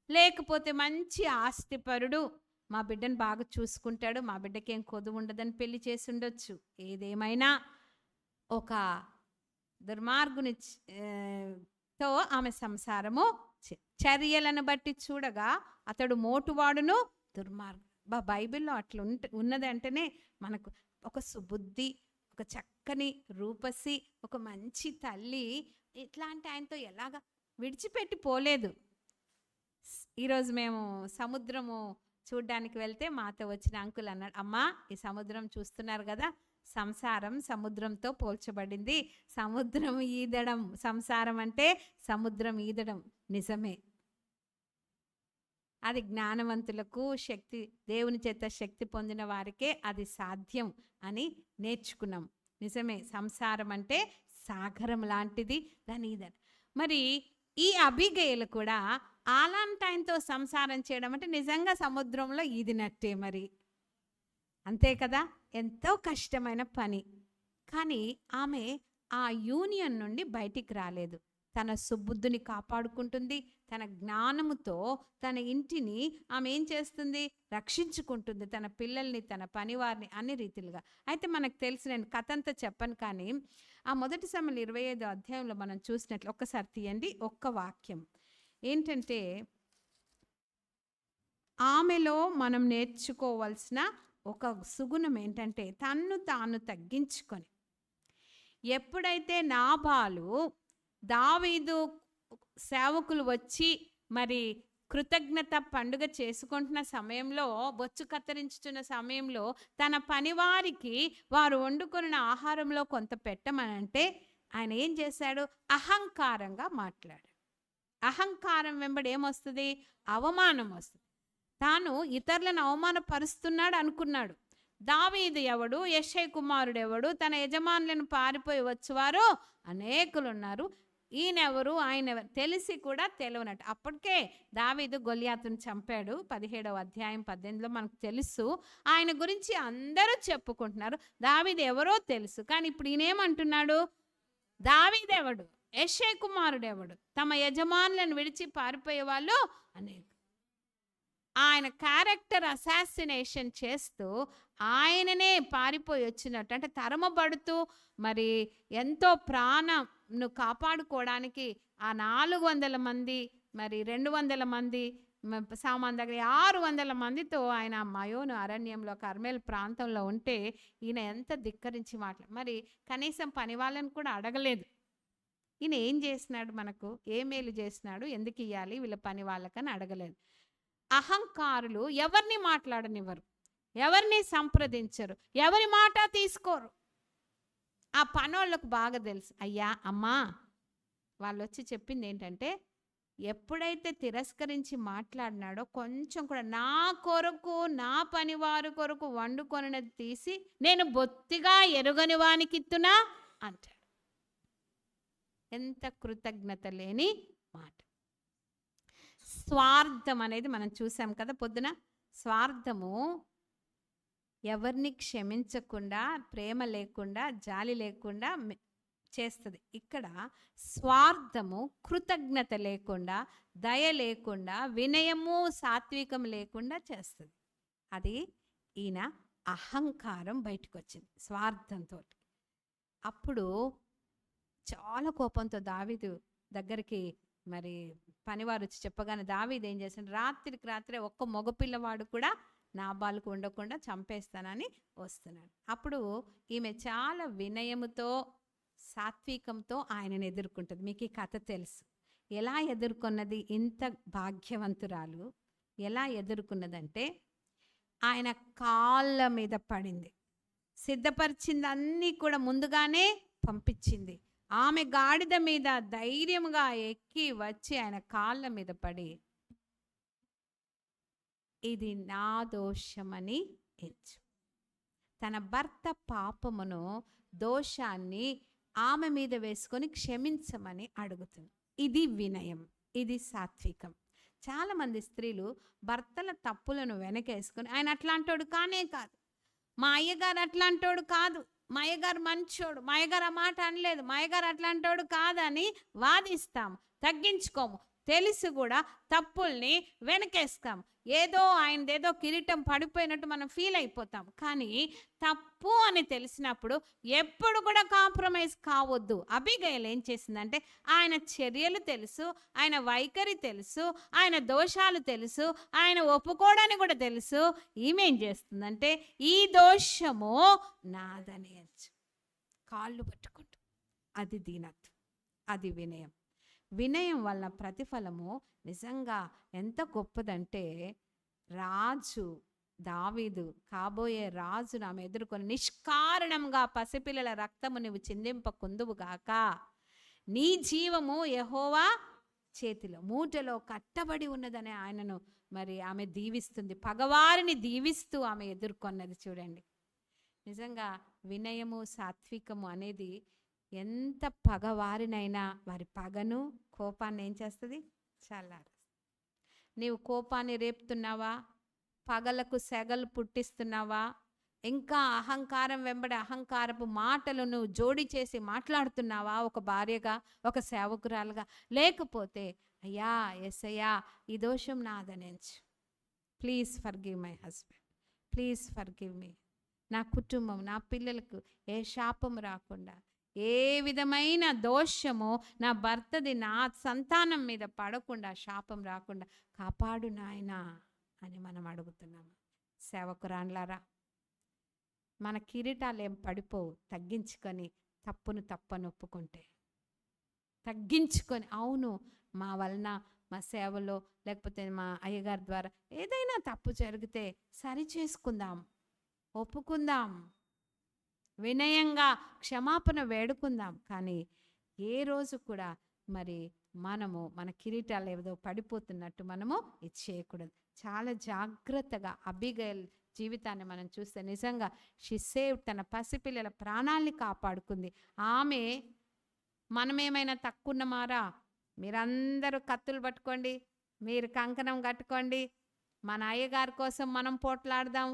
లేకపోతే మంచి ఆస్తిపరుడు, మా బిడ్డను బాగా చూసుకుంటాడు, మా బిడ్డకేం కొదువు ఉండదని పెళ్లి చేసుండొచ్చు. ఏదేమైనా ఒక దుర్మార్గుని తో ఆమె సంసారము. చర్యలను బట్టి చూడగా అతడు మోటువాడును దుర్మార్గు. బైబిల్లో అట్లా ఉన్నది అంటేనే మనకు ఒక సుబుద్ధి, ఒక చక్కని రూపసి, ఒక మంచి తల్లి ఇట్లాంటి ఆయనతో ఎలాగా విడిచిపెట్టి పోలేదు. ఈరోజు మేము సముద్రము చూడ్డానికి వెళ్తే మాతో వచ్చిన అంకుల్ అన్నాడు, అమ్మా ఈ సముద్రం చూస్తున్నారు కదా, సంసారం సముద్రంతో పోల్చబడింది. సముద్రం ఈదడం, సంసారం అంటే సముద్రం ఈదడం. నిజమే, అది జ్ఞానవంతులకు, శక్తి దేవుని చేత శక్తి పొందిన వారికే అది సాధ్యం అని నేర్చుకున్నాం. నిజమే, సంసారం అంటే సాగరం లాంటిది, దాని ఈదడం. మరి ఈ అబీగయలు కూడా అలాంటి ఆయనతో సంసారం చేయడం అంటే నిజంగా సముద్రంలో ఈదినట్టే. మరి అంతే కదా, ఎంతో కష్టమైన పని. కానీ ఆమె ఆ యూనియన్ నుండి బయటికి రాలేదు. తన సుబుద్ధిని కాపాడుకుంటుంది. తన జ్ఞానముతో తన ఇంటిని ఆమె ఏం చేస్తుంది? రక్షించుకుంటుంది. తన పిల్లల్ని, తన పనివారిని, అన్ని రీతిలుగా. అయితే మనకు తెలిసి, నేను కథ అంతా చెప్పను కానీ ఆ 1 సమూయేలు 25వ అధ్యాయంలో మనం చూసినట్లు ఒక్కసారి తీయండి. ఒక్క వాక్యం ఏంటంటే, ఆమెలో మనం నేర్చుకోవాల్సిన ఒక సుగుణం ఏంటంటే తన్ను తాను తగ్గించుకొని. ఎప్పుడైతే నాబాలు దావీదు సేవకులు వచ్చి మరి కృతజ్ఞత పండుగ చేసుకుంటున్న సమయంలో, బొచ్చు కత్తిరించుతున్న సమయంలో తన పనివారికి వారు వండుకున్న ఆహారంలో కొంత పెట్టమనంటే ఆయన ఏం చేశాడు? అహంకారంగా మాట్లాడాడు. అహంకారం వెంబడి ఏమొస్తుంది? అవమానం వస్తుంది. తాను ఇతరులను అవమానపరుస్తున్నాడు అనుకున్నాడు. దావీదు ఎవడు, యెషై కుమారుడు ఎవడు, తన యజమానులను పారిపోయి వచ్చేవారు అనేకులు ఉన్నారు. ఈయనెవరు, ఆయన తెలిసి కూడా తెలియనట్టు. అప్పటికే దావీదు గొలియాతును చంపాడు. 17వ అధ్యాయం 18లో మనకు తెలుసు. ఆయన గురించి అందరూ చెప్పుకుంటున్నారు. దావీదు ఎవరో తెలుసు. కానీ ఇప్పుడు ఈయనేమంటున్నాడు? దావీదు ఎవడు, యెషై కుమారుడు ఎవడు, తమ యజమానులను విడిచి పారిపోయే వాళ్ళు అనేక. ఆయన క్యారెక్టర్ అసాసినేషన్ చేస్తూ ఆయననే పారిపోయి వచ్చినట్టు, అంటే తరమబడుతూ మరి ఎంతో ప్రాణంను కాపాడుకోవడానికి ఆ 400 మంది మరి 200 మంది సామాన్ దగ్గర 600 మందితో ఆయన మయోను అరణ్యంలో కర్మేల్ ప్రాంతంలో ఉంటే ఈయన ఎంత ధిక్కరించి మరి కనీసం పని వాళ్ళని కూడా అడగలేదు. ఈయన ఏం చేసినాడు, మనకు ఏ మేలు చేసినాడు, ఎందుకు ఇవ్వాలి వీళ్ళ పని వాళ్ళకని అడగలేదు. అహంకారులు ఎవరిని మాట్లాడనివ్వరు, ఎవరిని సంప్రదించరు, ఎవరి మాట తీసుకోరు. ఆ పనోళ్ళకు బాగా తెలుసు. అయ్యా అమ్మా వాళ్ళు వచ్చి చెప్పింది ఏంటంటే, ఎప్పుడైతే తిరస్కరించి మాట్లాడినాడో కొంచెం కూడా నా కొరకు నా పనివారు కొరకు వండుకొనినది తీసి నేను బొత్తిగా ఎరుగని వానికి ఇత్తునా అంటాడు. ఎంత కృతజ్ఞత లేని మాట. స్వార్థం అనేది మనం చూసాం కదా పొద్దున. స్వార్థము ఎవరిని క్షమించకుండా, ప్రేమ లేకుండా, జాలి లేకుండా చేస్తుంది. ఇక్కడ స్వార్థము కృతజ్ఞత లేకుండా, దయ లేకుండా, వినయము సాత్వికం లేకుండా చేస్తుంది. అది ఈయన అహంకారం బయటకు వచ్చింది స్వార్థంతో. అప్పుడు చాలా కోపంతో దావీదు దగ్గరికి మరి పనివారు వచ్చి చెప్పగానే దావీదు ఏం చేశాడు, రాత్రికి రాత్రే ఒక్క మగపిల్లవాడు కూడా నాబాలుకు ఉండకుండా చంపేస్తానని వస్తున్నాడు. అప్పుడు ఈమె చాలా వినయముతో సాత్వికంతో ఆయనను ఎదుర్కొంటుంది. మీకు ఈ కథ తెలుసు. ఎలా ఎదుర్కొన్నది ఇంత భాగ్యవంతురాలు, ఎలా ఎదుర్కొన్నదంటే ఆయన కాళ్ళ మీద పడింది, సిద్ధపరిచింది అన్నీ కూడా ముందుగానే పంపించింది. ఆమె గాడిద మీద ధైర్యంగా ఎక్కి వచ్చి ఆయన కాళ్ళ మీద పడి, ఇది నా దోషమని ఎంచు. తన భర్త పాపమును, దోషాన్ని ఆమె మీద వేసుకొని క్షమించమని అడుగుతుంది. ఇది వినయం, ఇది సాత్వికం. చాలామంది స్త్రీలు భర్తల తప్పులను వెనకేసుకొని, ఆయన అట్లాంటోడు కానే కాదు, మా అయ్యగారు అట్లాంటోడు కాదు, మా అయ్యగారు మంచోడు, మా అయ్యగారు ఆ మాట అనలేదు, మా అయ్యగారు అట్లాంటోడు కాదని వాదిస్తాము, తగ్గించుకోము. తెలిసి కూడా తప్పుల్ని వెనకేస్తాం. ఏదో ఆయనదేదో కిరీటం పడిపోయినట్టు మనం ఫీల్ అయిపోతాం. కానీ తప్పు అని తెలిసినప్పుడు ఎప్పుడు కూడా కాంప్రమైజ్ కావద్దు. అబిగయల్ ఏం చేసిందంటే, ఆయన చర్యలు తెలుసు, ఆయన వైఖరి తెలుసు, ఆయన దోషాలు తెలుసు, ఆయన ఒప్పుకోవడానికి కూడా తెలుసు. ఈమె ఏం చేస్తుందంటే, ఈ దోషము నాదని కాళ్ళు పట్టుకుంటూ. అది దీనత్వం, అది వినయం. వినయం వల్ల ప్రతిఫలము నిజంగా ఎంత గొప్పదంటే, రాజు దావీదు కాబోయే రాజును ఆమె ఎదుర్కొని, నిష్కారణంగా పసిపిల్లల రక్తము నువ్వు చిందింపకుందువుగాక, నీ జీవము యెహోవా చేతిలో మూటలో కట్టబడి ఉన్నదని ఆయనను మరి ఆమె దీవిస్తుంది. పగవారిని దీవిస్తూ ఆమె ఎదుర్కొన్నది. చూడండి, నిజంగా వినయము సాత్వికము అనేది ఎంత పగవారినైనా వారి పగను, కోపాన్ని ఏం చేస్తుంది, చల్లారు. నీవు కోపాన్ని రేపుతున్నావా, పగలకు సెగలు పుట్టిస్తున్నావా, ఇంకా అహంకారం వెంబడి అహంకారపు మాటలు నువ్వు జోడి చేసి మాట్లాడుతున్నావా, ఒక భార్యగా, ఒక సేవకురాలుగా? లేకపోతే అయ్యా యేసయ్యా ఈ దోషం నాదనించు, please forgive my husband, please forgive me, నా కుటుంబం, నా పిల్లలకు ఏ శాపం రాకుండా, ఏ విధమైన దోషము నా భర్తది, నా సంతానం మీద పడకుండా, శాపం రాకుండా కాపాడు నాయనా అని మనం అడుగుతున్నాము. సేవకురాన్లారా, మన కిరీటాలు ఏం పడిపోవు. తగ్గించుకొని తప్పని ఒప్పుకుంటే, తగ్గించుకొని, అవును మా వలన, మా సేవలో లేకపోతే మా అయ్యగారి ద్వారా ఏదైనా తప్పు జరిగితే సరి చేసుకుందాం, ఒప్పుకుందాం, వినయంగా క్షమాపణ వేడుకుందాం. కానీ ఏ రోజు కూడా మరి మనము మన కిరీటాలు ఏదో పడిపోతున్నట్టు మనము ఇది చేయకూడదు. చాలా జాగ్రత్తగా అబిగయల్ జీవితాన్ని మనం చూస్తే నిజంగా షీ సేవ్, తన పసిపిల్లల ప్రాణాల్ని కాపాడుకుంది. ఆమె మనమేమైనా తక్కువన్నమారా, మీరందరూ కత్తులు పట్టుకోండి, మీరు కంకణం కట్టుకోండి, మన అయ్యగారి కోసం మనం పోట్లాడదాం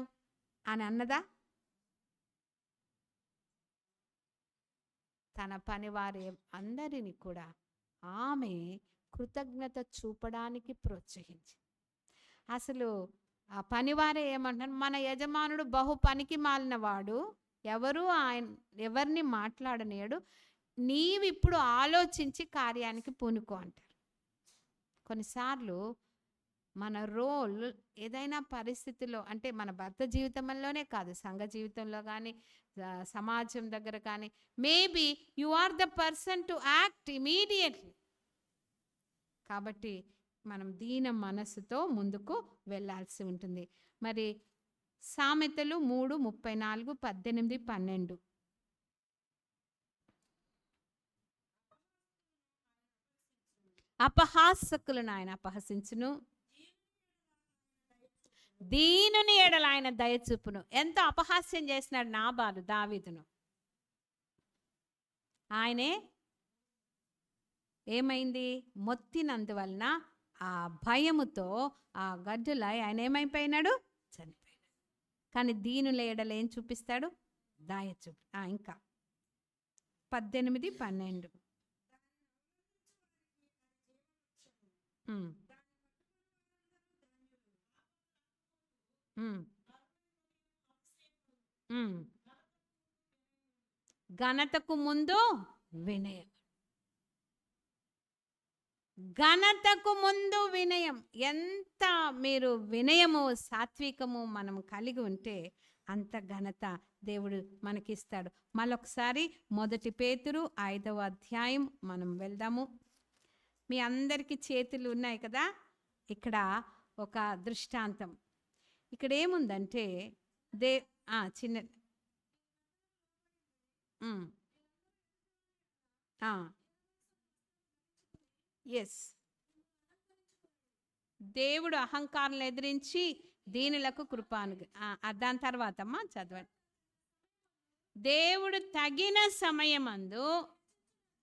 అని అన్నదా? తన పనివారి అందరినీ కూడా ఆమె కృతజ్ఞత చూపడానికి ప్రోత్సహించి, అసలు ఆ పనివారే ఏమంటున్నారు, మన యజమానుడు బహు పనికి మాలినవాడు, ఎవరిని మాట్లాడనేడు, నీవిప్పుడు ఆలోచించి కార్యానికి పూనుకో అంటారు. కొన్నిసార్లు మన రోల్ ఏదైనా పరిస్థితిలో, అంటే మన భర్త జీవితంలోనే కాదు, సంఘ జీవితంలో కానీ, సమాజం దగ్గర కానీ, maybe you are the person to act immediately. కాబట్టి మనం దీన మనస్సుతో ముందుకు వెళ్ళాల్సి ఉంటుంది. మరి సామెతలు 3:34, 18, 12. అపహాసకులను ఆయన అపహసించును, దీనుని ఎడల ఆయన దయచూపును. ఎంతో అపహాస్యం చేసినాడు నాబాలు దావీదును. ఆయనే ఏమైంది, మొత్తినందువలన ఆ భయముతో ఆ గడ్డుల ఆయన ఏమైపోయినాడు, చనిపోయినాడు. కానీ దీనుల ఎడల ఏం చూపిస్తాడు, దయ చూపు. ఇంకా 18, 12. ఘనతకు ముందు వినయం, ఘనతకు ముందు వినయం. ఎంత మీరు వినయము సాత్వికము మనం కలిగి ఉంటే అంత ఘనత దేవుడు మనకిస్తాడు. మరొకసారి 1 పేతురు 5వ అధ్యాయం మనం వెళ్దాము. మీ అందరికీ చేతులు ఉన్నాయి కదా. ఇక్కడ ఒక దృష్టాంతం. ఇక్కడ ఏముందంటే చిన్న ఎస్, దేవుడు అహంకారాలను ఎదిరించి దీనులకు కృపాను. దాని తర్వాత అమ్మా చదవండి. దేవుడు తగిన సమయమందు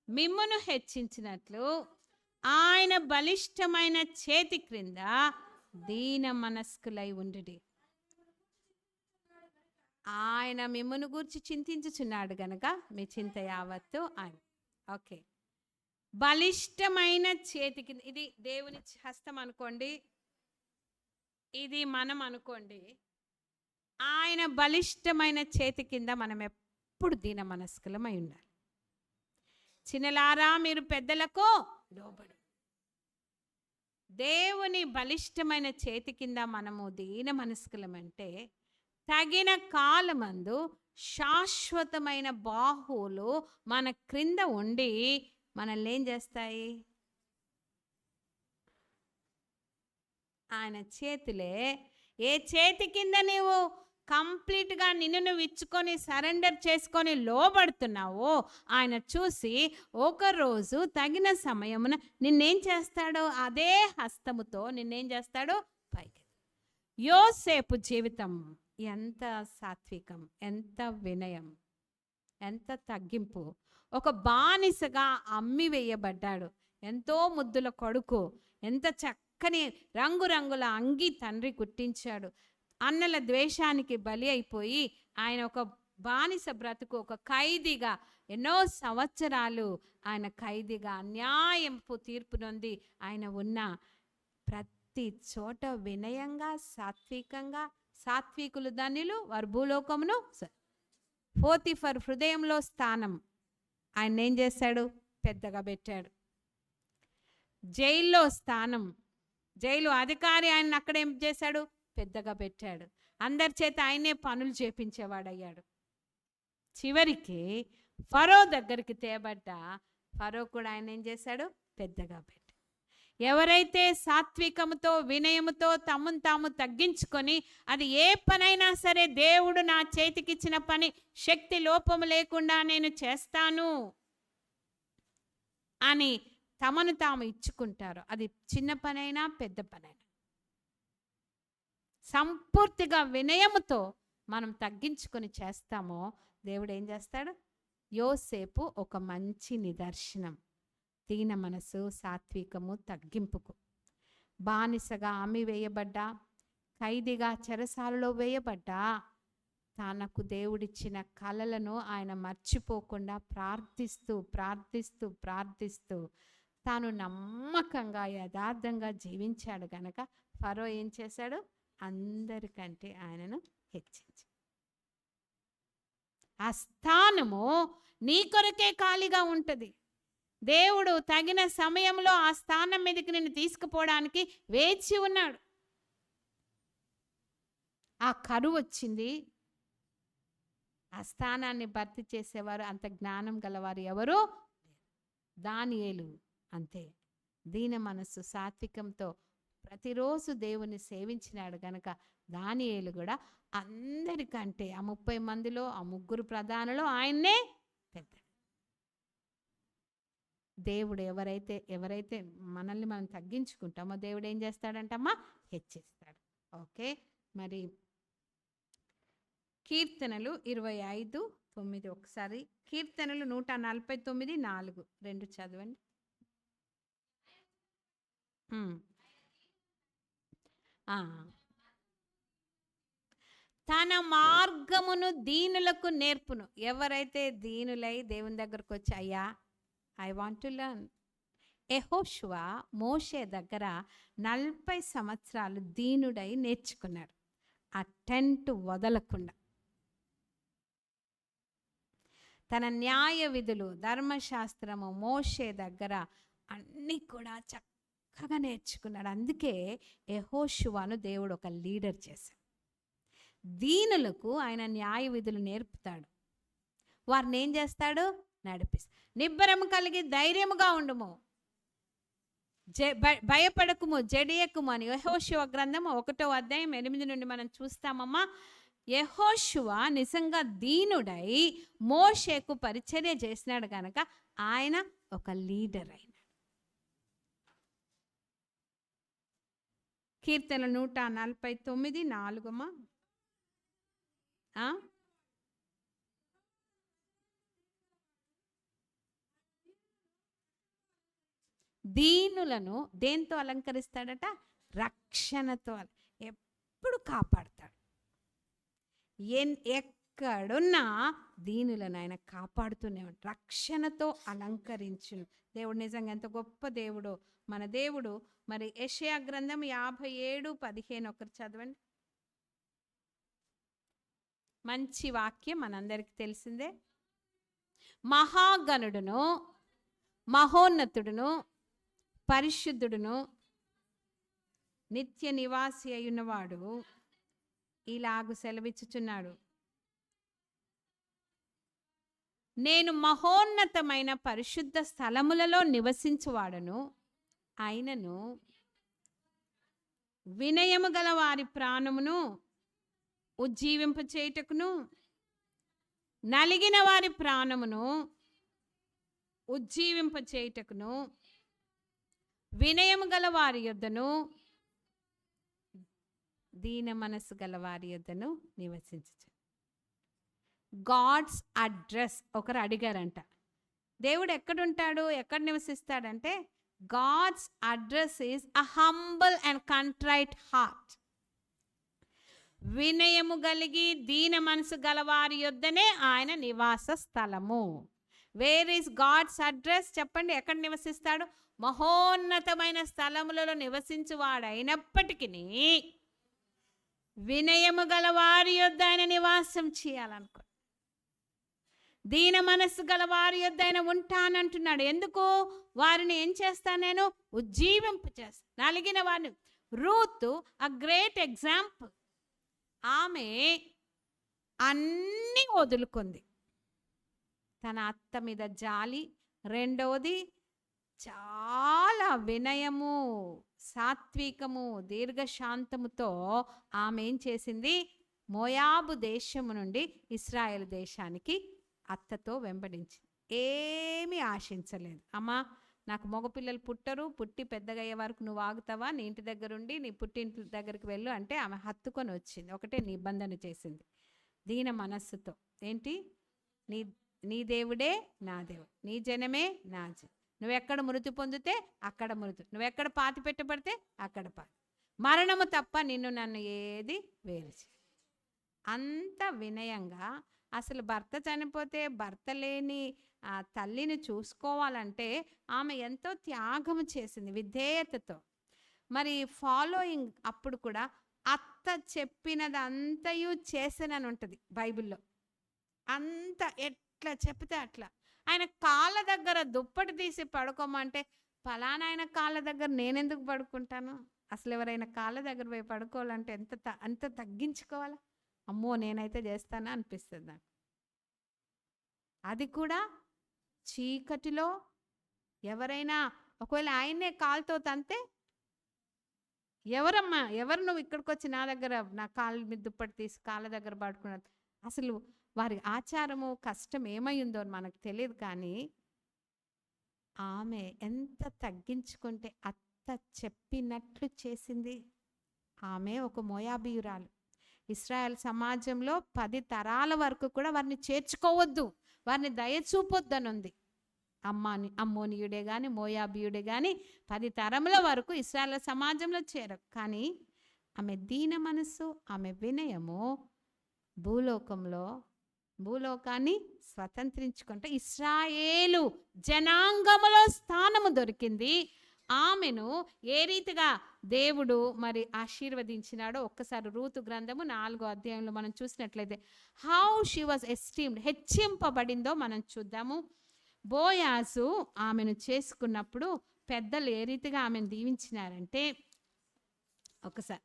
మిమ్మును హెచ్చించినట్లు ఆయన బలిష్టమైన చేతి క్రింద దీన మనస్కులై ఉండుడి. ఆయన మిమ్మును గూర్చి చింతించుచున్నాడు గనక మీ చింత యావత్తు ఆయన. ఓకే, బలిష్టమైన చేతి కింద. ఇది దేవుని హస్తం అనుకోండి, ఇది మనం అనుకోండి. ఆయన బలిష్టమైన చేతి కింద మనం ఎప్పుడు దీన మనస్కులమై ఉండాలి. చిన్నలారా మీరు పెద్దలకు లోబడు. దేవుని బలిష్టమైన చేతి కింద మనము దీన మనస్కులమంటే తగిన కాలమందు శాశ్వతమైన బాహువులు మన క్రింద ఉండి మనల్ని ఏం చేస్తాయి, ఆయన చేతులే. ఏ చేతి కింద నీవు కంప్లీట్గా నిన్ను నువ్వు ఇచ్చుకొని సరెండర్ చేసుకొని లోబడుతున్నావో ఆయన చూసి ఒకరోజు తగిన సమయమున నిన్నేం చేస్తాడో అదే హస్తముతో నిన్నేం చేస్తాడో పైకి. యోసేపు జీవితం ఎంత సాత్వికం, ఎంత వినయం, ఎంత తగ్గింపు. ఒక బానిసగా అమ్మి వేయబడ్డాడు. ఎంతో ముద్దుల కొడుకు, ఎంత చక్కని రంగురంగుల అంగి తండ్రి కుట్టించాడు. అన్నల ద్వేషానికి బలి అయిపోయి ఆయన ఒక బానిస బ్రతుకు, ఒక ఖైదీగా ఎన్నో సంవత్సరాలు ఆయన ఖైదీగా అన్యాయంపు తీర్పు నొంది ఆయన ఉన్న ప్రతి చోట వినయంగా సాత్వికంగా, సాత్వికులు ధన్యులు వారు భూలోకమును. పోతిఫర్ హృదయంలో స్థానం ఆయన ఏం చేశాడు, పెద్దగా పెట్టాడు. జైల్లో స్థానం, జైలు అధికారి ఆయన అక్కడ ఏం చేశాడు, పెద్దగా పెట్టాడు. అందరి చేత ఆయనే పనులు చేపించేవాడయ్యాడు. చివరికి ఫరో దగ్గరికి తేబడ్డ ఫరో కూడా ఆయన ఏం చేశాడు, పెద్దగా పెట్టాడు. ఎవరైతే సాత్వికముతో వినయముతో తమను తాము తగ్గించుకొని అది ఏ పనైనా సరే దేవుడు నా చేతికిచ్చిన పని శక్తి లోపము లేకుండా నేను చేస్తాను అని తమను తాము ఇచ్చుకుంటారు. అది చిన్న పనైనా పెద్ద పనైనా సంపూర్తిగా వినయముతో మనం తగ్గించుకొని చేస్తామో దేవుడు ఏం చేస్తాడు. యోసేపు ఒక మంచి నిదర్శనం. దీన మనసు, సాత్వికము, తగ్గింపుకు. బానిసగా అమ్మి వేయబడ్డా, ఖైదీగా చెరసాలలో వేయబడ్డా తనకు దేవుడిచ్చిన కలలను ఆయన మర్చిపోకుండా ప్రార్థిస్తూ ప్రార్థిస్తూ ప్రార్థిస్తూ తాను నమ్మకంగా యథార్థంగా జీవించాడు గనక ఫరో ఏం చేశాడు, అందరికంటే ఆయనను హెచ్చించి ఆ స్థానము నీ కొరకే ఖాళీగా ఉంటుంది. దేవుడు తగిన సమయంలో ఆ స్థానం మీదకి నిన్ను తీసుకుపోవడానికి వేచి ఉన్నాడు. ఆ కరువు వచ్చింది. ఆ స్థానాన్ని భర్తీ చేసేవారు అంత జ్ఞానం గలవారు ఎవరు? దానియేలు అంతే. దీన మనస్సు సాత్వికంతో ప్రతిరోజు దేవుని సేవించినాడు గనక దానియేలు కూడా అందరికంటే ఆ 30 మందిలో ఆ 3 ప్రధానులు ఆయన్నే పెద్ద. దేవుడు ఎవరైతే మనల్ని మనం తగ్గించుకుంటామో దేవుడు ఏం చేస్తాడంటమ్మా? హెచ్చిస్తాడు. ఓకే, మరి కీర్తనలు 25:9 ఒకసారి. కీర్తనలు 149:4 రెండు చదవండి. తన మార్గమును దీనులకు నేర్పును. ఎవరైతే దీనులై దేవుని దగ్గరకు వచ్చి అయ్యా ఐ వాంట్ టు లెర్న్. యెహోషువ మోషే దగ్గర 40 సంవత్సరాలు దీనుడై నేర్చుకున్నాడు. ఆ టెంట్ వదలకుండా తన న్యాయ విధులు ధర్మశాస్త్రము మోషే దగ్గర అన్నీ కూడా చక్కగా నేర్చుకున్నాడు. అందుకే యెహోషువను దేవుడు ఒక లీడర్ చేశాడు. దీనులకు ఆయన న్యాయ విధులు నేర్పుతాడు. వారిని ఏం చేస్తాడు? నడిపిస్తాడు. నిబ్బరము కలిగి ధైర్యముగా ఉండుము, భయపడకుము, జడియకుము అని యెహోషువ గ్రంథం 1వ అధ్యాయం 8 నుండి మనం చూస్తామమ్మా. యెహోషువ నిజంగా దీనుడై మోషేకు పరిచర్య చేసినాడు కనుక ఆయన ఒక లీడర్ అయినాడు. కీర్తన 149:4 దీనులను దేంతో అలంకరిస్తాడట? రక్షణతో. ఎప్పుడు కాపాడుతాడు. ఎక్కడున్నా దీనులను ఆయన కాపాడుతూనే ఉంటాడు. రక్షణతో అలంకరించును. దేవుడు నిజంగా ఎంత గొప్ప దేవుడు మన దేవుడు. మరి యెషయా గ్రంథం 57:15 ఒకరు చదవండి. మంచి వాక్యం, మనందరికి తెలిసిందే. మహాగణుడును మహోన్నతుడును పరిశుద్ధుడును నిత్య నివాసి అయ్యున్నవాడు ఇలాగు సెలవిచ్చుచున్నాడు, నేను మహోన్నతమైన పరిశుద్ధ స్థలములలో నివసించువాడను, అయినను వినయము గల వారి ప్రాణమును ఉజ్జీవింప చేయుటకును నలిగిన వారి ప్రాణమును ఉజ్జీవింప చేయుటకును వినయము గల వారి యొద్దను దీన మనసు గల వారి యొద్దను నివసించు. God's address. ఒకరు అడిగారంట, దేవుడు ఎక్కడుంటాడు, ఎక్కడ నివసిస్తాడంటే God's address is a humble and contrite heart. వినయము కలిగి దీన మనసు గలవారి యొద్దనే ఆయన నివాస స్థలము. Where is God's address? చెప్పండి, ఎక్కడ నివసిస్తాడు? మహోన్నతమైన స్థలములలో నివసించువాడు అయినప్పటికీ వినయము గల వారి యొద్ద ఆయన నివాసం చేయాలనుకో. దీన మనస్సు గల వారి యొద్ద ఆయన ఉంటానంటున్నాడు. ఎందుకు? వారిని ఏం చేస్తాను? నేను ఉజ్జీవింపు చేస్తాను. నలిగిన వారిని. Ruth a great example. ఆమె అన్నీ వదులుకుంది. తన అత్త మీద జాలి, రెండవది చాలా వినయము, సాత్వికము, దీర్ఘశాంతముతో ఆమె ఏం చేసింది? మోయాబు దేశము నుండి ఇశ్రాయేల్ దేశానికి అత్తతో వెంబడించింది. ఏమీ ఆశించలేదు. అమ్మా, నాకు మగపిల్లలు పుట్టరు, పుట్టి పెద్దగా అయ్యే వరకు నువ్వు ఆగుతావా? నీ ఇంటి దగ్గరుండి నీ పుట్టింటి దగ్గరికి వెళ్ళు అంటే ఆమె హత్తుకొని వచ్చింది. ఒకటే నిబంధన చేసింది దీన మనస్సుతో. ఏంటి? నీ దేవుడే నా దేవుడు, నీ జనమే నా జనం. నువ్వెక్కడ మృతి పొందితే అక్కడ మృతి, నువ్వెక్కడ పాతి పెట్టబడితే అక్కడ పాతి. మరణము తప్ప నన్ను ఏది వేరు చేయ. అంత వినయంగా. అసలు భర్త చనిపోతే భర్త లేని ఆ తల్లిని చూసుకోవాలంటే ఆమె ఎంతో త్యాగము చేసింది విధేయతతో. మరి ఫాలోయింగ్ అప్పుడు కూడా అత్త చెప్పినది అంతయు చేసేనని ఉంటుంది బైబిల్లో. అంత ఎట్లా చెప్తే అట్లా. ఆయన కాళ్ళ దగ్గర దుప్పటి తీసి పడుకోమంటే ఫలానా ఆయన కాళ్ళ దగ్గర నేనెందుకు పడుకుంటాను? అసలు ఎవరైనా కాళ్ళ దగ్గర పోయి పడుకోవాలంటే అంత తగ్గించుకోవాలా? అమ్మో నేనైతే చేస్తానా అనిపిస్తుంది నాకు. అది కూడా చీకటిలో ఎవరైనా ఒకవేళ ఆయన్నే కాలుతో తంతే, ఎవరమ్మా ఎవరు నువ్వు ఇక్కడికి వచ్చి నా దగ్గర నా కాళ్ళ మీద దుప్పటి తీసి కాళ్ళ దగ్గర పడుకున్నది? అసలు వారి ఆచారము కష్టం ఏమైందో మనకు తెలియదు. కానీ ఆమె ఎంత తగ్గించుకుంటే అత్త చెప్పినట్లు చేసింది. ఆమె ఒక మోయాబీయురాలు. ఇశ్రాయేల్ సమాజంలో 10 తరాల వరకు కూడా వారిని చేర్చుకోవద్దు, వారిని దయచూపొద్దనుంది. అమ్మోనియుడే కానీ మోయాబీయుడే కానీ 10 తరముల వరకు ఇశ్రాయేల్ సమాజంలో చేరరు. కానీ ఆమె దీన మనస్సు, ఆమె వినయము భూలోకాన్ని స్వతంత్రించుకుంటే ఇశ్రాయేలు జనాంగములో స్థానము దొరికింది. ఆమెను ఏ రీతిగా దేవుడు మరి ఆశీర్వదించినాడో ఒక్కసారి రూతు గ్రంథము 4వ అధ్యాయంలో మనం చూసినట్లయితే హౌ షీ వాజ్ ఎస్టీమ్డ్, హెచ్చింపబడిందో మనం చూద్దాము. బోయాజు ఆమెను చేసుకున్నప్పుడు పెద్దలు ఏ రీతిగా ఆమెను దీవించినారంటే, ఒకసారి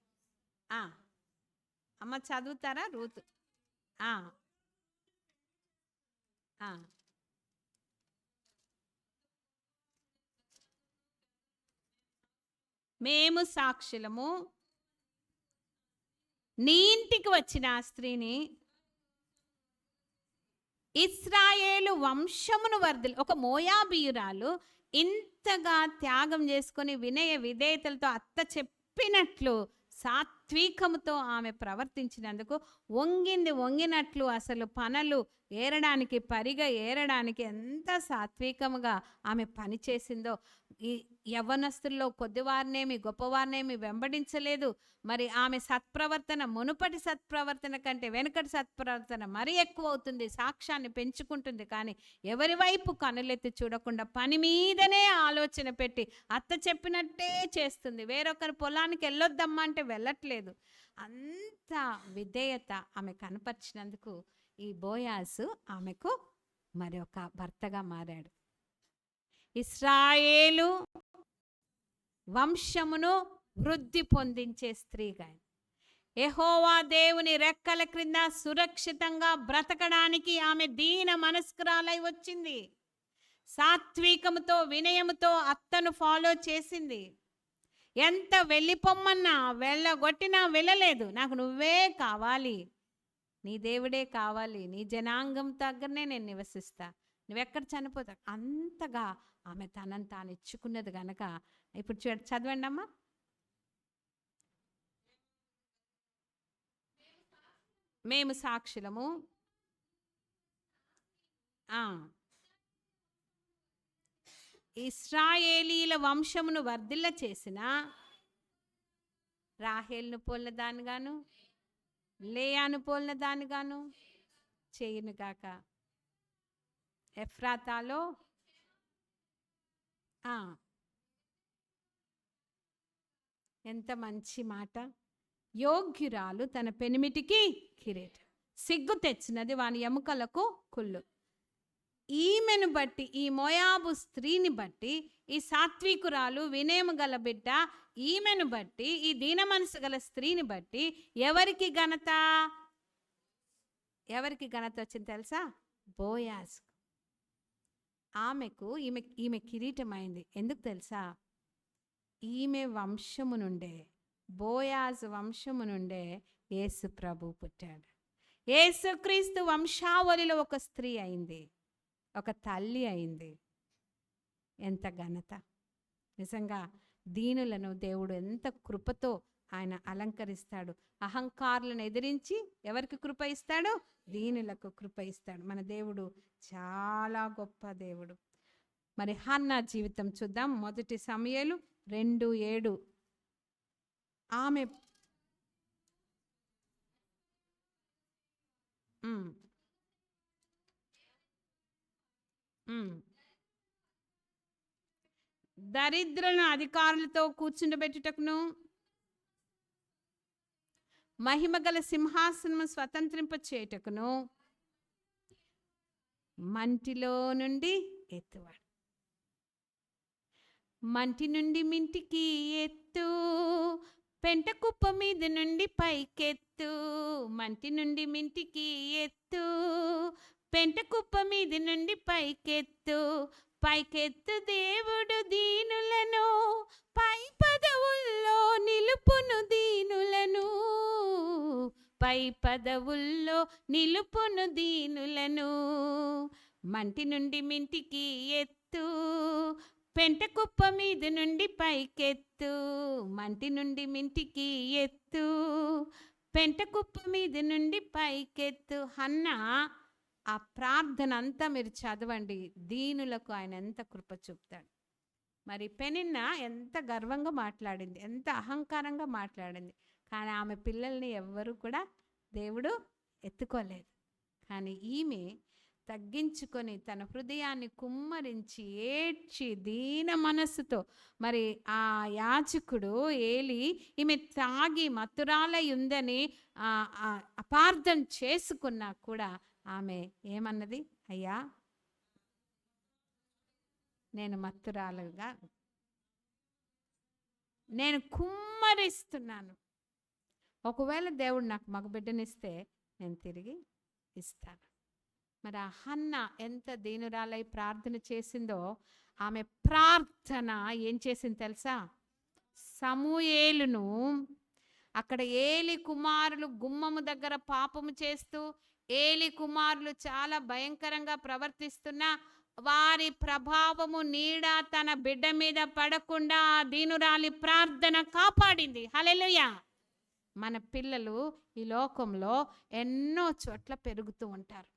అమ్మ చదువుతారా రూతు? మేము సాక్షులము, నీ ఇంటికి వచ్చిన ఆ స్త్రీని ఇశ్రాయేలు వంశమును వర్ధిల్లు. ఒక మోయాబీయురాలు ఇంతగా త్యాగం చేసుకొని వినయ విధేయతలతో అత్త చెప్పినట్లు సాత్వికముతో ఆమె ప్రవర్తించినందుకు వంగినట్లు అసలు పనులు ఏరడానికి పరిగ ఏరడానికి ఎంత సాత్వికముగా ఆమె పని చేసిందో. ఈ యవ్వనస్తుల్లో కొద్దివారినేమి గొప్పవారినేమి వెంబడించలేదు. మరి ఆమె సత్ప్రవర్తన మునుపటి సత్ప్రవర్తన కంటే వెనుకటి సత్ప్రవర్తన మరీ ఎక్కువ అవుతుంది, సాక్ష్యాన్ని పెంచుకుంటుంది. కానీ ఎవరి వైపు కనులెత్తి చూడకుండా పని మీదనే ఆలోచన పెట్టి అత్త చెప్పినట్టే చేస్తుంది. వేరొకరి పొలానికి వెళ్ళొద్దమ్మా అంటే వెళ్ళట్లేదు. అంత విధేయత ఆమె కనపరిచినందుకు ఈ బోయాజు ఆమెకు మరి ఒక భర్తగా మారాడు. ఇశ్రాయేలు వంశమును వృద్ధి పొందించే స్త్రీగా, యెహోవా దేవుని రెక్కల క్రింద సురక్షితంగా బ్రతకడానికి ఆమె దీన మనస్కురాలై వచ్చింది. సాత్వికముతో వినయముతో అత్తను ఫాలో చేసింది. ఎంత వెళ్ళిపోమ్మన్నా వెళ్ళగొట్టినా వెళ్ళలేదు. నాకు నువ్వే కావాలి, నీ దేవుడే కావాలి, నీ జనాంగం దగ్గరనే నేను నివసిస్తా, నువ్వెక్కడ చనిపోతా. అంతగా ఆమె తనని తాను ఇచ్చుకున్నది గనక ఇప్పుడు చదవండి అమ్మా. మేము సాక్షులము, ఇశ్రాయేలీల వంశమును వర్ధిల్ల చేసిన రాహేలును పోలిన దానిగాను లేయాను పోలిన దానిగాను చేయును గాక. ఎఫ్రాతాలో ఎంత మంచి మాట. యోగ్యురాలు తన పెనిమిటికి కిరీటం, సిగ్గు తెచ్చినది వాని ఎముకలకు కుళ్ళు. ఈమెను బట్టి, ఈ మోయాబు స్త్రీని బట్టి, ఈ సాత్వికురాలు వినయము గల బిడ్డ ఈమెను బట్టి, ఈ దీన మనసు గల స్త్రీని బట్టి ఎవరికి ఘనత వచ్చింది తెలుసా? బోయాజ్. ఆమెకు ఈమె కిరీటమైంది. ఎందుకు తెలుసా? ఈమె వంశము నుండే, బోయాజ్ వంశము నుండే యేసు ప్రభు పుట్టాడు. యేసుక్రీస్తు వంశావళిలో ఒక స్త్రీ అయింది, ఒక తల్లి అయింది. ఎంత ఘనత! నిజంగా దీనులను దేవుడు ఎంత కృపతో ఆయన అలంకరిస్తాడు. అహంకారులను ఎదిరించి ఎవరికి కృప ఇస్తాడు? దీనులకు కృప ఇస్తాడు. మన దేవుడు చాలా గొప్ప దేవుడు. మరి హన్నా జీవితం చూద్దాం. 1 సమూయేలు 2:7. ఆమె దరిద్రులను అధికారులతో కూర్చుండబెట్టుటకును, మహిమగల సింహాసనము స్వతంత్రింప చేయుటకును, మంటిలో నుండి ఎత్తువాడు. మంటి నుండి మింటికి ఎత్తు, పెంట కుప్ప మీద నుండి పైకెత్తు. మంటి నుండి మింటికి ఎత్తు, పెంట కుప్ప మీద నుండి పైకెత్తు. పైకెత్తు దేవుడు దీనులను, పై పదవుల్లో నిలుపును దీనులను. పై పదవుల్లో నిలుపును దీనులను. మంటి నుండి మింటికి ఎత్తు, పెంట కుప్ప మీద నుండి పైకెత్తు. మంటి నుండి మింటికి ఎత్తు, పెంట కుప్ప మీద నుండి పైకెత్తు. హన్నా ఆ ప్రార్థన అంతా మీరు చదవండి. దీనులకు ఆయన ఎంత కృప చూపుతాడు. మరి పెనిన్న ఎంత గర్వంగా మాట్లాడింది, ఎంత అహంకారంగా మాట్లాడింది. కానీ ఆమె పిల్లల్ని ఎవ్వరూ కూడా దేవుడు ఎత్తుకోలేదు. కానీ ఈమె తగ్గించుకొని తన హృదయాన్ని కుమ్మరించి ఏడ్చి దీన మనస్సుతో, మరి ఆ యాజకుడు ఏలి ఈమె తాగి మత్తురాలై ఉందని అపార్థం చేసుకున్నా కూడా ఆమె ఏమన్నది? అయ్యా, నేను మత్తురాలుగా, నేను కుమ్మరిస్తున్నాను. ఒకవేళ దేవుడు నాకు మగబిడ్డనిస్తే నేను తిరిగి ఇస్తాను. మరి ఆ హన్న ఎంత దీనురాలై ప్రార్థన చేసిందో, ఆమె ప్రార్థన ఏం చేసింది తెలుసా? సమూయేలును, అక్కడ ఏలి కుమారులు గుమ్మము దగ్గర పాపము చేస్తూ, ఏలి కుమారులు చాలా భయంకరంగా ప్రవర్తిస్తున్నా వారి ప్రభావము నీడ తన బిడ్డ మీద పడకుండా దీనురాలి ప్రార్థన కాపాడింది. హల్లెలూయా. మన పిల్లలు ఈ లోకంలో ఎన్నో చోట్ల పెరుగుతూ ఉంటారు.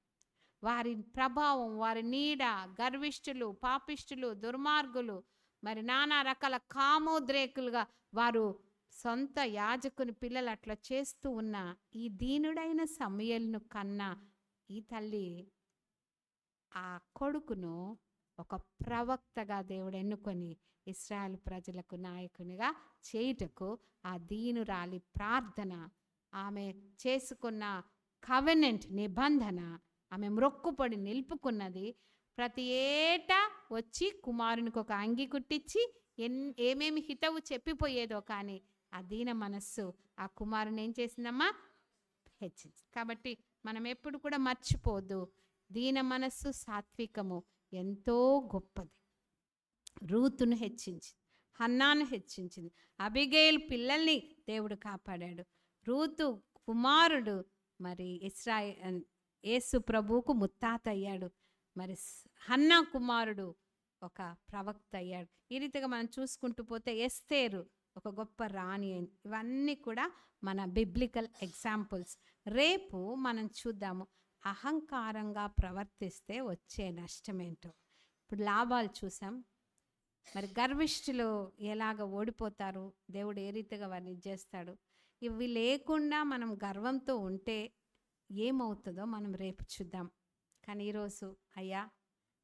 వారి ప్రభావం, వారి నీడ గర్విష్ఠులు, పాపిష్ఠులు, దుర్మార్గులు, మరి నానా రకాల కామోద్రేకులుగా వారు సొంత యాజకుని పిల్లలు అట్లా చేస్తూ ఉన్న ఈ దీనుడైన సమూయేలును కన్నా ఈ తల్లి ఆ కొడుకును ఒక ప్రవక్తగా దేవుడు ఎన్నుకొని ఇశ్రాయేలు ప్రజలకు నాయకునిగా చేయుటకు ఆ దీనురాలి ప్రార్థన, ఆమె చేసుకున్న కవెనెంట్ నిబంధన, ఆమె మ్రొక్కుపడి నిలుపుకున్నది. ప్రతి ఏటా వచ్చి కుమారునికి ఒక అంగి కుట్టించి ఏమేమి హితవు చెప్పిపోయేదో, కానీ ఆ దీన మనస్సు ఆ కుమారుని ఏం చేసిందమ్మా? హెచ్చింది. కాబట్టి మనం ఎప్పుడు కూడా మర్చిపోద్దు, దీన మనస్సు సాత్వికము ఎంతో గొప్పది. రూతును హెచ్చించింది, హన్నాను హెచ్చించింది, అబిగైల్ పిల్లల్ని దేవుడు కాపాడాడు. రూతు కుమారుడు మరి యేసు ప్రభువుకు ముత్తాత అయ్యాడు. మరి హన్నా కుమారుడు ఒక ప్రవక్త అయ్యాడు. ఈ రీతిగా మనం చూసుకుంటూ పోతే ఎస్తేరు ఒక గొప్ప రాణి అయింది. ఇవన్నీ కూడా మన బిబ్లికల్ ఎగ్జాంపుల్స్. రేపు మనం చూద్దాము అహంకారంగా ప్రవర్తిస్తే వచ్చే నష్టమేంటో. ఇప్పుడు లాభాలు చూసాం, మరి గర్విష్ఠులు ఎలాగ ఓడిపోతారు, దేవుడు ఏ రీతిగా వారిని చేస్తాడు. ఇవి లేకుండా మనం గర్వంతో ఉంటే ఏమవుతుందో మనం రేపు చూద్దాం. కానీ ఈరోజు అయ్యా,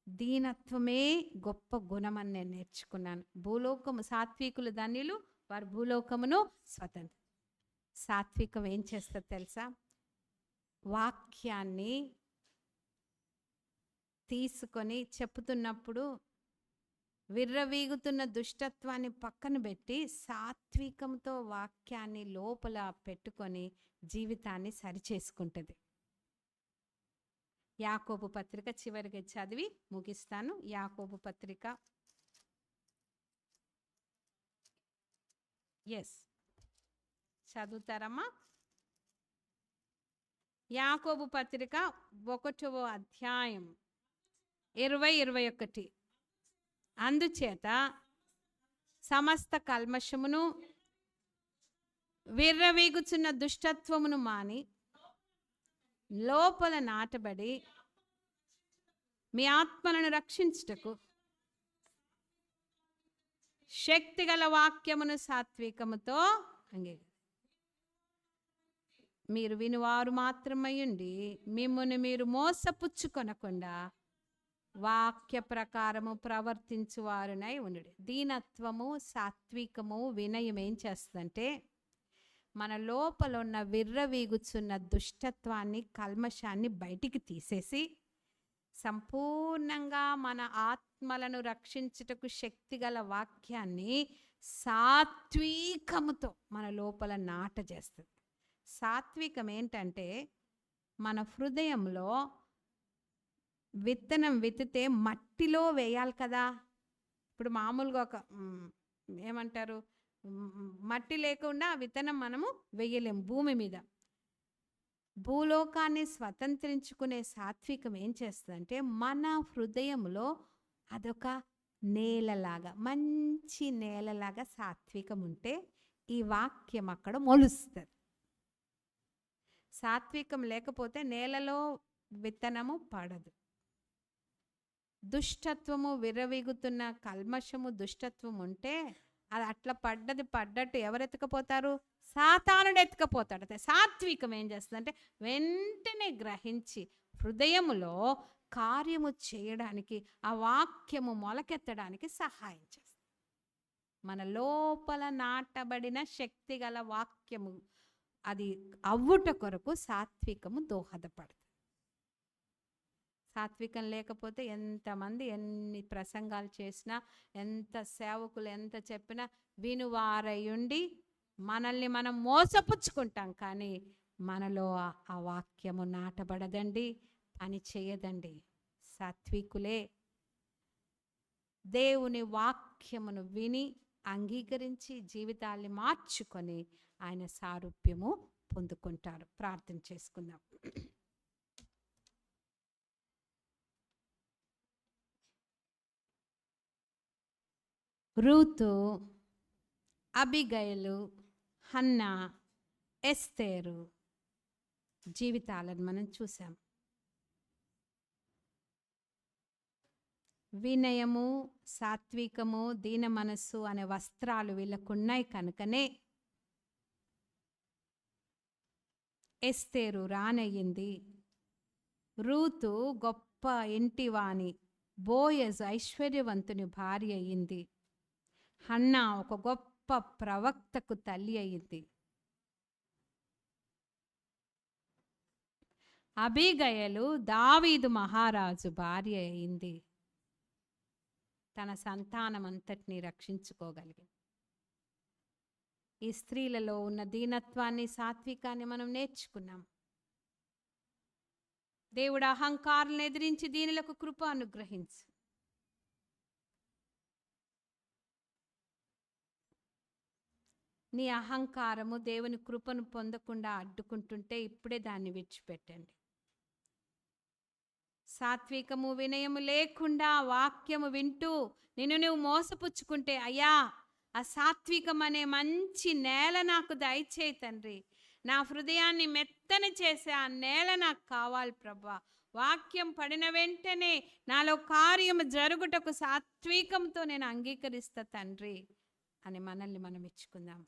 దీనత్వమే గొప్ప గుణమని నేను నేర్చుకున్నాను. భూలోకము సాత్వికులు ధన్యులు, వారు భూలోకమును స్వతంత్ర. సాత్వికం ఏం చేస్తారు తెలుసా? వాక్యాన్ని తీసుకొని చెప్పుతున్నప్పుడు విర్రవీగుతున్న దుష్టత్వాన్ని పక్కన పెట్టి సాత్వికంతో వాక్యాన్ని లోపల పెట్టుకొని జీవితాన్ని సరిచేసుకుంటుంది. యాకోబు పత్రిక చివరికి చదివి ముగిస్తాను. యాకోబు పత్రిక, చదువుతారమ్మా? యాకోబు పత్రిక 1వ అధ్యాయం 20-21. అందుచేత సమస్త కల్మషమును విర్రవీగుచున్న దుష్టత్వమును మాని లోపల నాటబడి మీ ఆత్మలను రక్షించుటకు శక్తిగల వాక్యమును సాత్వికముతో మీరు వినువారు మాత్రమయ్యుండి మిమ్మును మీరు మోసపుచ్చుకొనకుండా వాక్య ప్రకారము ప్రవర్తించువారునై ఉండు. దీనత్వము, సాత్వికము, వినయం ఏం చేస్తుందంటే మన లోపల ఉన్న విర్రవీగుచున్న దుష్టత్వాన్ని, కల్మషాన్ని బయటికి తీసేసి సంపూర్ణంగా మన ఆత్మలను రక్షించుటకు శక్తిగల వాక్యాన్ని సాత్వికముతో మన లోపల నాటజేస్తుంది. సాత్వికం ఏంటంటే మన హృదయంలో విత్తనం విత్తితే మట్టిలో వేయాలి కదా. ఇప్పుడు మామూలుగా ఒక ఏమంటారు, మట్టి లేకుండా విత్తనం మనము వేయలేము భూమి మీద. భూలోకాన్ని స్వతంత్రించుకునే సాత్వికం ఏం చేస్తుందంటే మన హృదయంలో అదొక నేలలాగా, మంచి నేలలాగా సాత్వికం ఉంటే ఈ వాక్యం అక్కడ మొలుస్తుంది. సాత్వికం లేకపోతే నేలలో విత్తనము పడదు. దుష్టత్వము విర్రవీగుతున్న కల్మషము దుష్టత్వం ఉంటే అది అట్లా పడ్డట్టు ఎవరు ఎత్తుకపోతారు? సాతానుడు ఎత్తుకపోతాడు. సాత్వికం ఏం చేస్తుందంటే వెంటనే గ్రహించి హృదయములో కార్యము చేయడానికి, ఆ వాక్యము మొలకెత్తడానికి సహాయం చేస్తుంది. మన లోపల నాటబడిన శక్తిగల వాక్యము అది అవ్వుట కొరకు సాత్వికము దోహదపడుతుంది. సాత్వికం లేకపోతే ఎంతమంది ఎన్ని ప్రసంగాలు చేసినా, ఎంత సేవకులు ఎంత చెప్పినా వినువారయుండి మనల్ని మనం మోసపుచ్చుకుంటాం. కానీ మనలో ఆ వాక్యము నాటబడదండి, పని చేయదండి. సాత్వికులే దేవుని వాక్యమును విని అంగీకరించి జీవితాన్ని మార్చుకొని ఆయన సారూప్యము పొందుకుంటారు. ప్రార్థన చేసుకుందాం. రూతు, అబిగయలు, హన్నా, ఎస్తేరు జీవితాలను మనం చూసాం. వినయము, సాత్వికము, దీన మనస్సు అనే వస్త్రాలు వీళ్ళకున్నాయి కనుకనే ఎస్తేరు రానయ్యింది. రూతు గొప్ప ఇంటివాణి, బోయజు ఐశ్వర్యవంతుని భార్య అయ్యింది. హన్నా ఒక గొప్ప ప్రవక్తకు తల్లి అయ్యింది. అబీగయలు దావీదు మహారాజు భార్య అయింది. తన సంతానం అంతటిని రక్షించుకోగలిగింది. ఈ స్త్రీలలో ఉన్న దీనత్వాన్ని, సాత్వికాన్ని మనం నేర్చుకున్నాం. దేవుడు అహంకారాలను ఎదిరించి దీనులకు కృప అనుగ్రహించు. నీ అహంకారము దేవుని కృపను పొందకుండా అడ్డుకుంటుంటే ఇప్పుడే దాన్ని విడిచిపెట్టండి. సాత్వికము, వినయము లేకుండా వాక్యము వింటూ నిన్ను నువ్వు మోసపుచ్చుకుంటే, అయ్యా ఆ సాత్వికం అనే మంచి నేల నాకు దయచేయి తండ్రి, నా హృదయాన్ని మెత్తని చేసే ఆ నేల నాకు కావాలి ప్రభా. వాక్యం పడిన వెంటనే నాలో కార్యము జరుగుటకు సాత్వికంతో నేను అంగీకరిస్తా తండ్రి అని మనల్ని మనం ఇచ్చుకుందాం.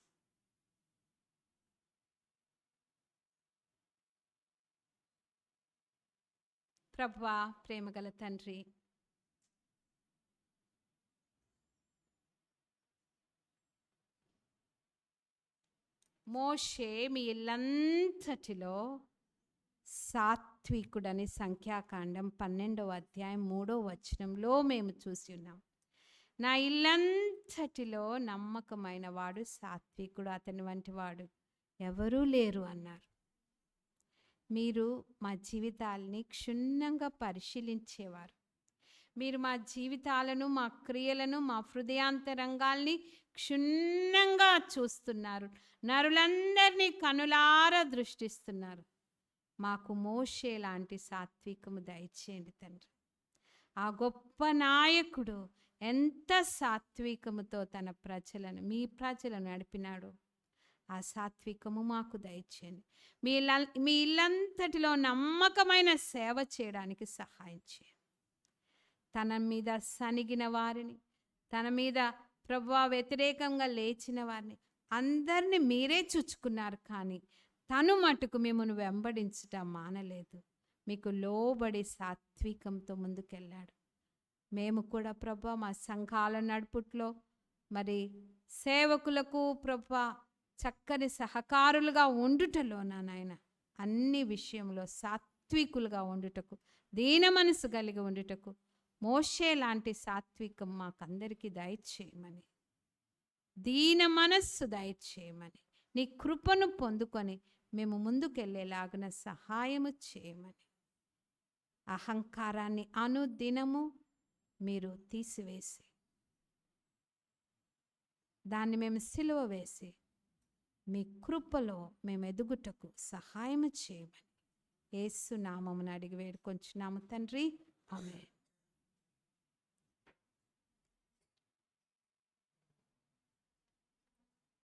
ప్రభువా, ప్రేమగల తండ్రి, మోషే మీ ఇల్లంతటిలో సాత్వికుడని సంఖ్యాకాండం 12వ అధ్యాయం 3వ వచనంలో మేము చూసి ఉన్నాం. నా ఇల్లంతటిలో నమ్మకమైన వాడు సాత్వికుడు, అతని వంటి వాడు ఎవరూ లేరు అన్నారు. మీరు మా జీవితాలని క్షుణ్ణంగా పరిశీలించేవారు. మీరు మా జీవితాలను, మా క్రియలను, మా హృదయాంతరంగాల్ని క్షుణ్ణంగా చూస్తున్నారు. నరులందరినీ కనులారా దృష్టిస్తున్నారు. మాకు మోషే లాంటి సాత్వికము దయచేయండి తండ్రి. ఆ గొప్ప నాయకుడు ఎంత సాత్వికముతో తన ప్రజలను, మీ ప్రజలను నడిపినాడు. ఆ సాత్వికము మాకు దయచేయండి. మీ ఇల్లంతటిలో నమ్మకమైన సేవ చేయడానికి సహాయం చేయండి. తన మీద సనిగిన వారిని, తన మీద ప్రభువా వ్యతిరేకంగా లేచిన వారిని అందరినీ మీరే చూచుకున్నారు. కానీ తను మటుకు మిమ్మల్ని వెంబడించటం మానలేదు. మీకు లోబడి సాత్వికంతో ముందుకెళ్ళాడు. మేము కూడా ప్రభువా మా సంఘాల నడుపుట్లో మరి సేవకులకు ప్రభువా చక్కని సహకారులుగా ఉండుటలో నాయన అన్ని విషయంలో సాత్వికులుగా ఉండుటకు దీన మనసు కలిగి ఉండుటకు మోషే లాంటి సాత్వికం మాకందరికీ దయచేయమని, దీన మనస్సు దయచేయమని, నీ కృపను పొందుకొని మేము ముందుకెళ్ళేలాగున సహాయము చేయమని, అహంకారాన్ని అనుదినము మీరు తీసివేసి దాన్ని మేము సిలువ వేసి మీ కృపలో మేము ఎదుగుటకు సహాయము చేయమని యేసు నామమున అడిగి వేడుకొంచున్నాము తండ్రి. ఆమేన్.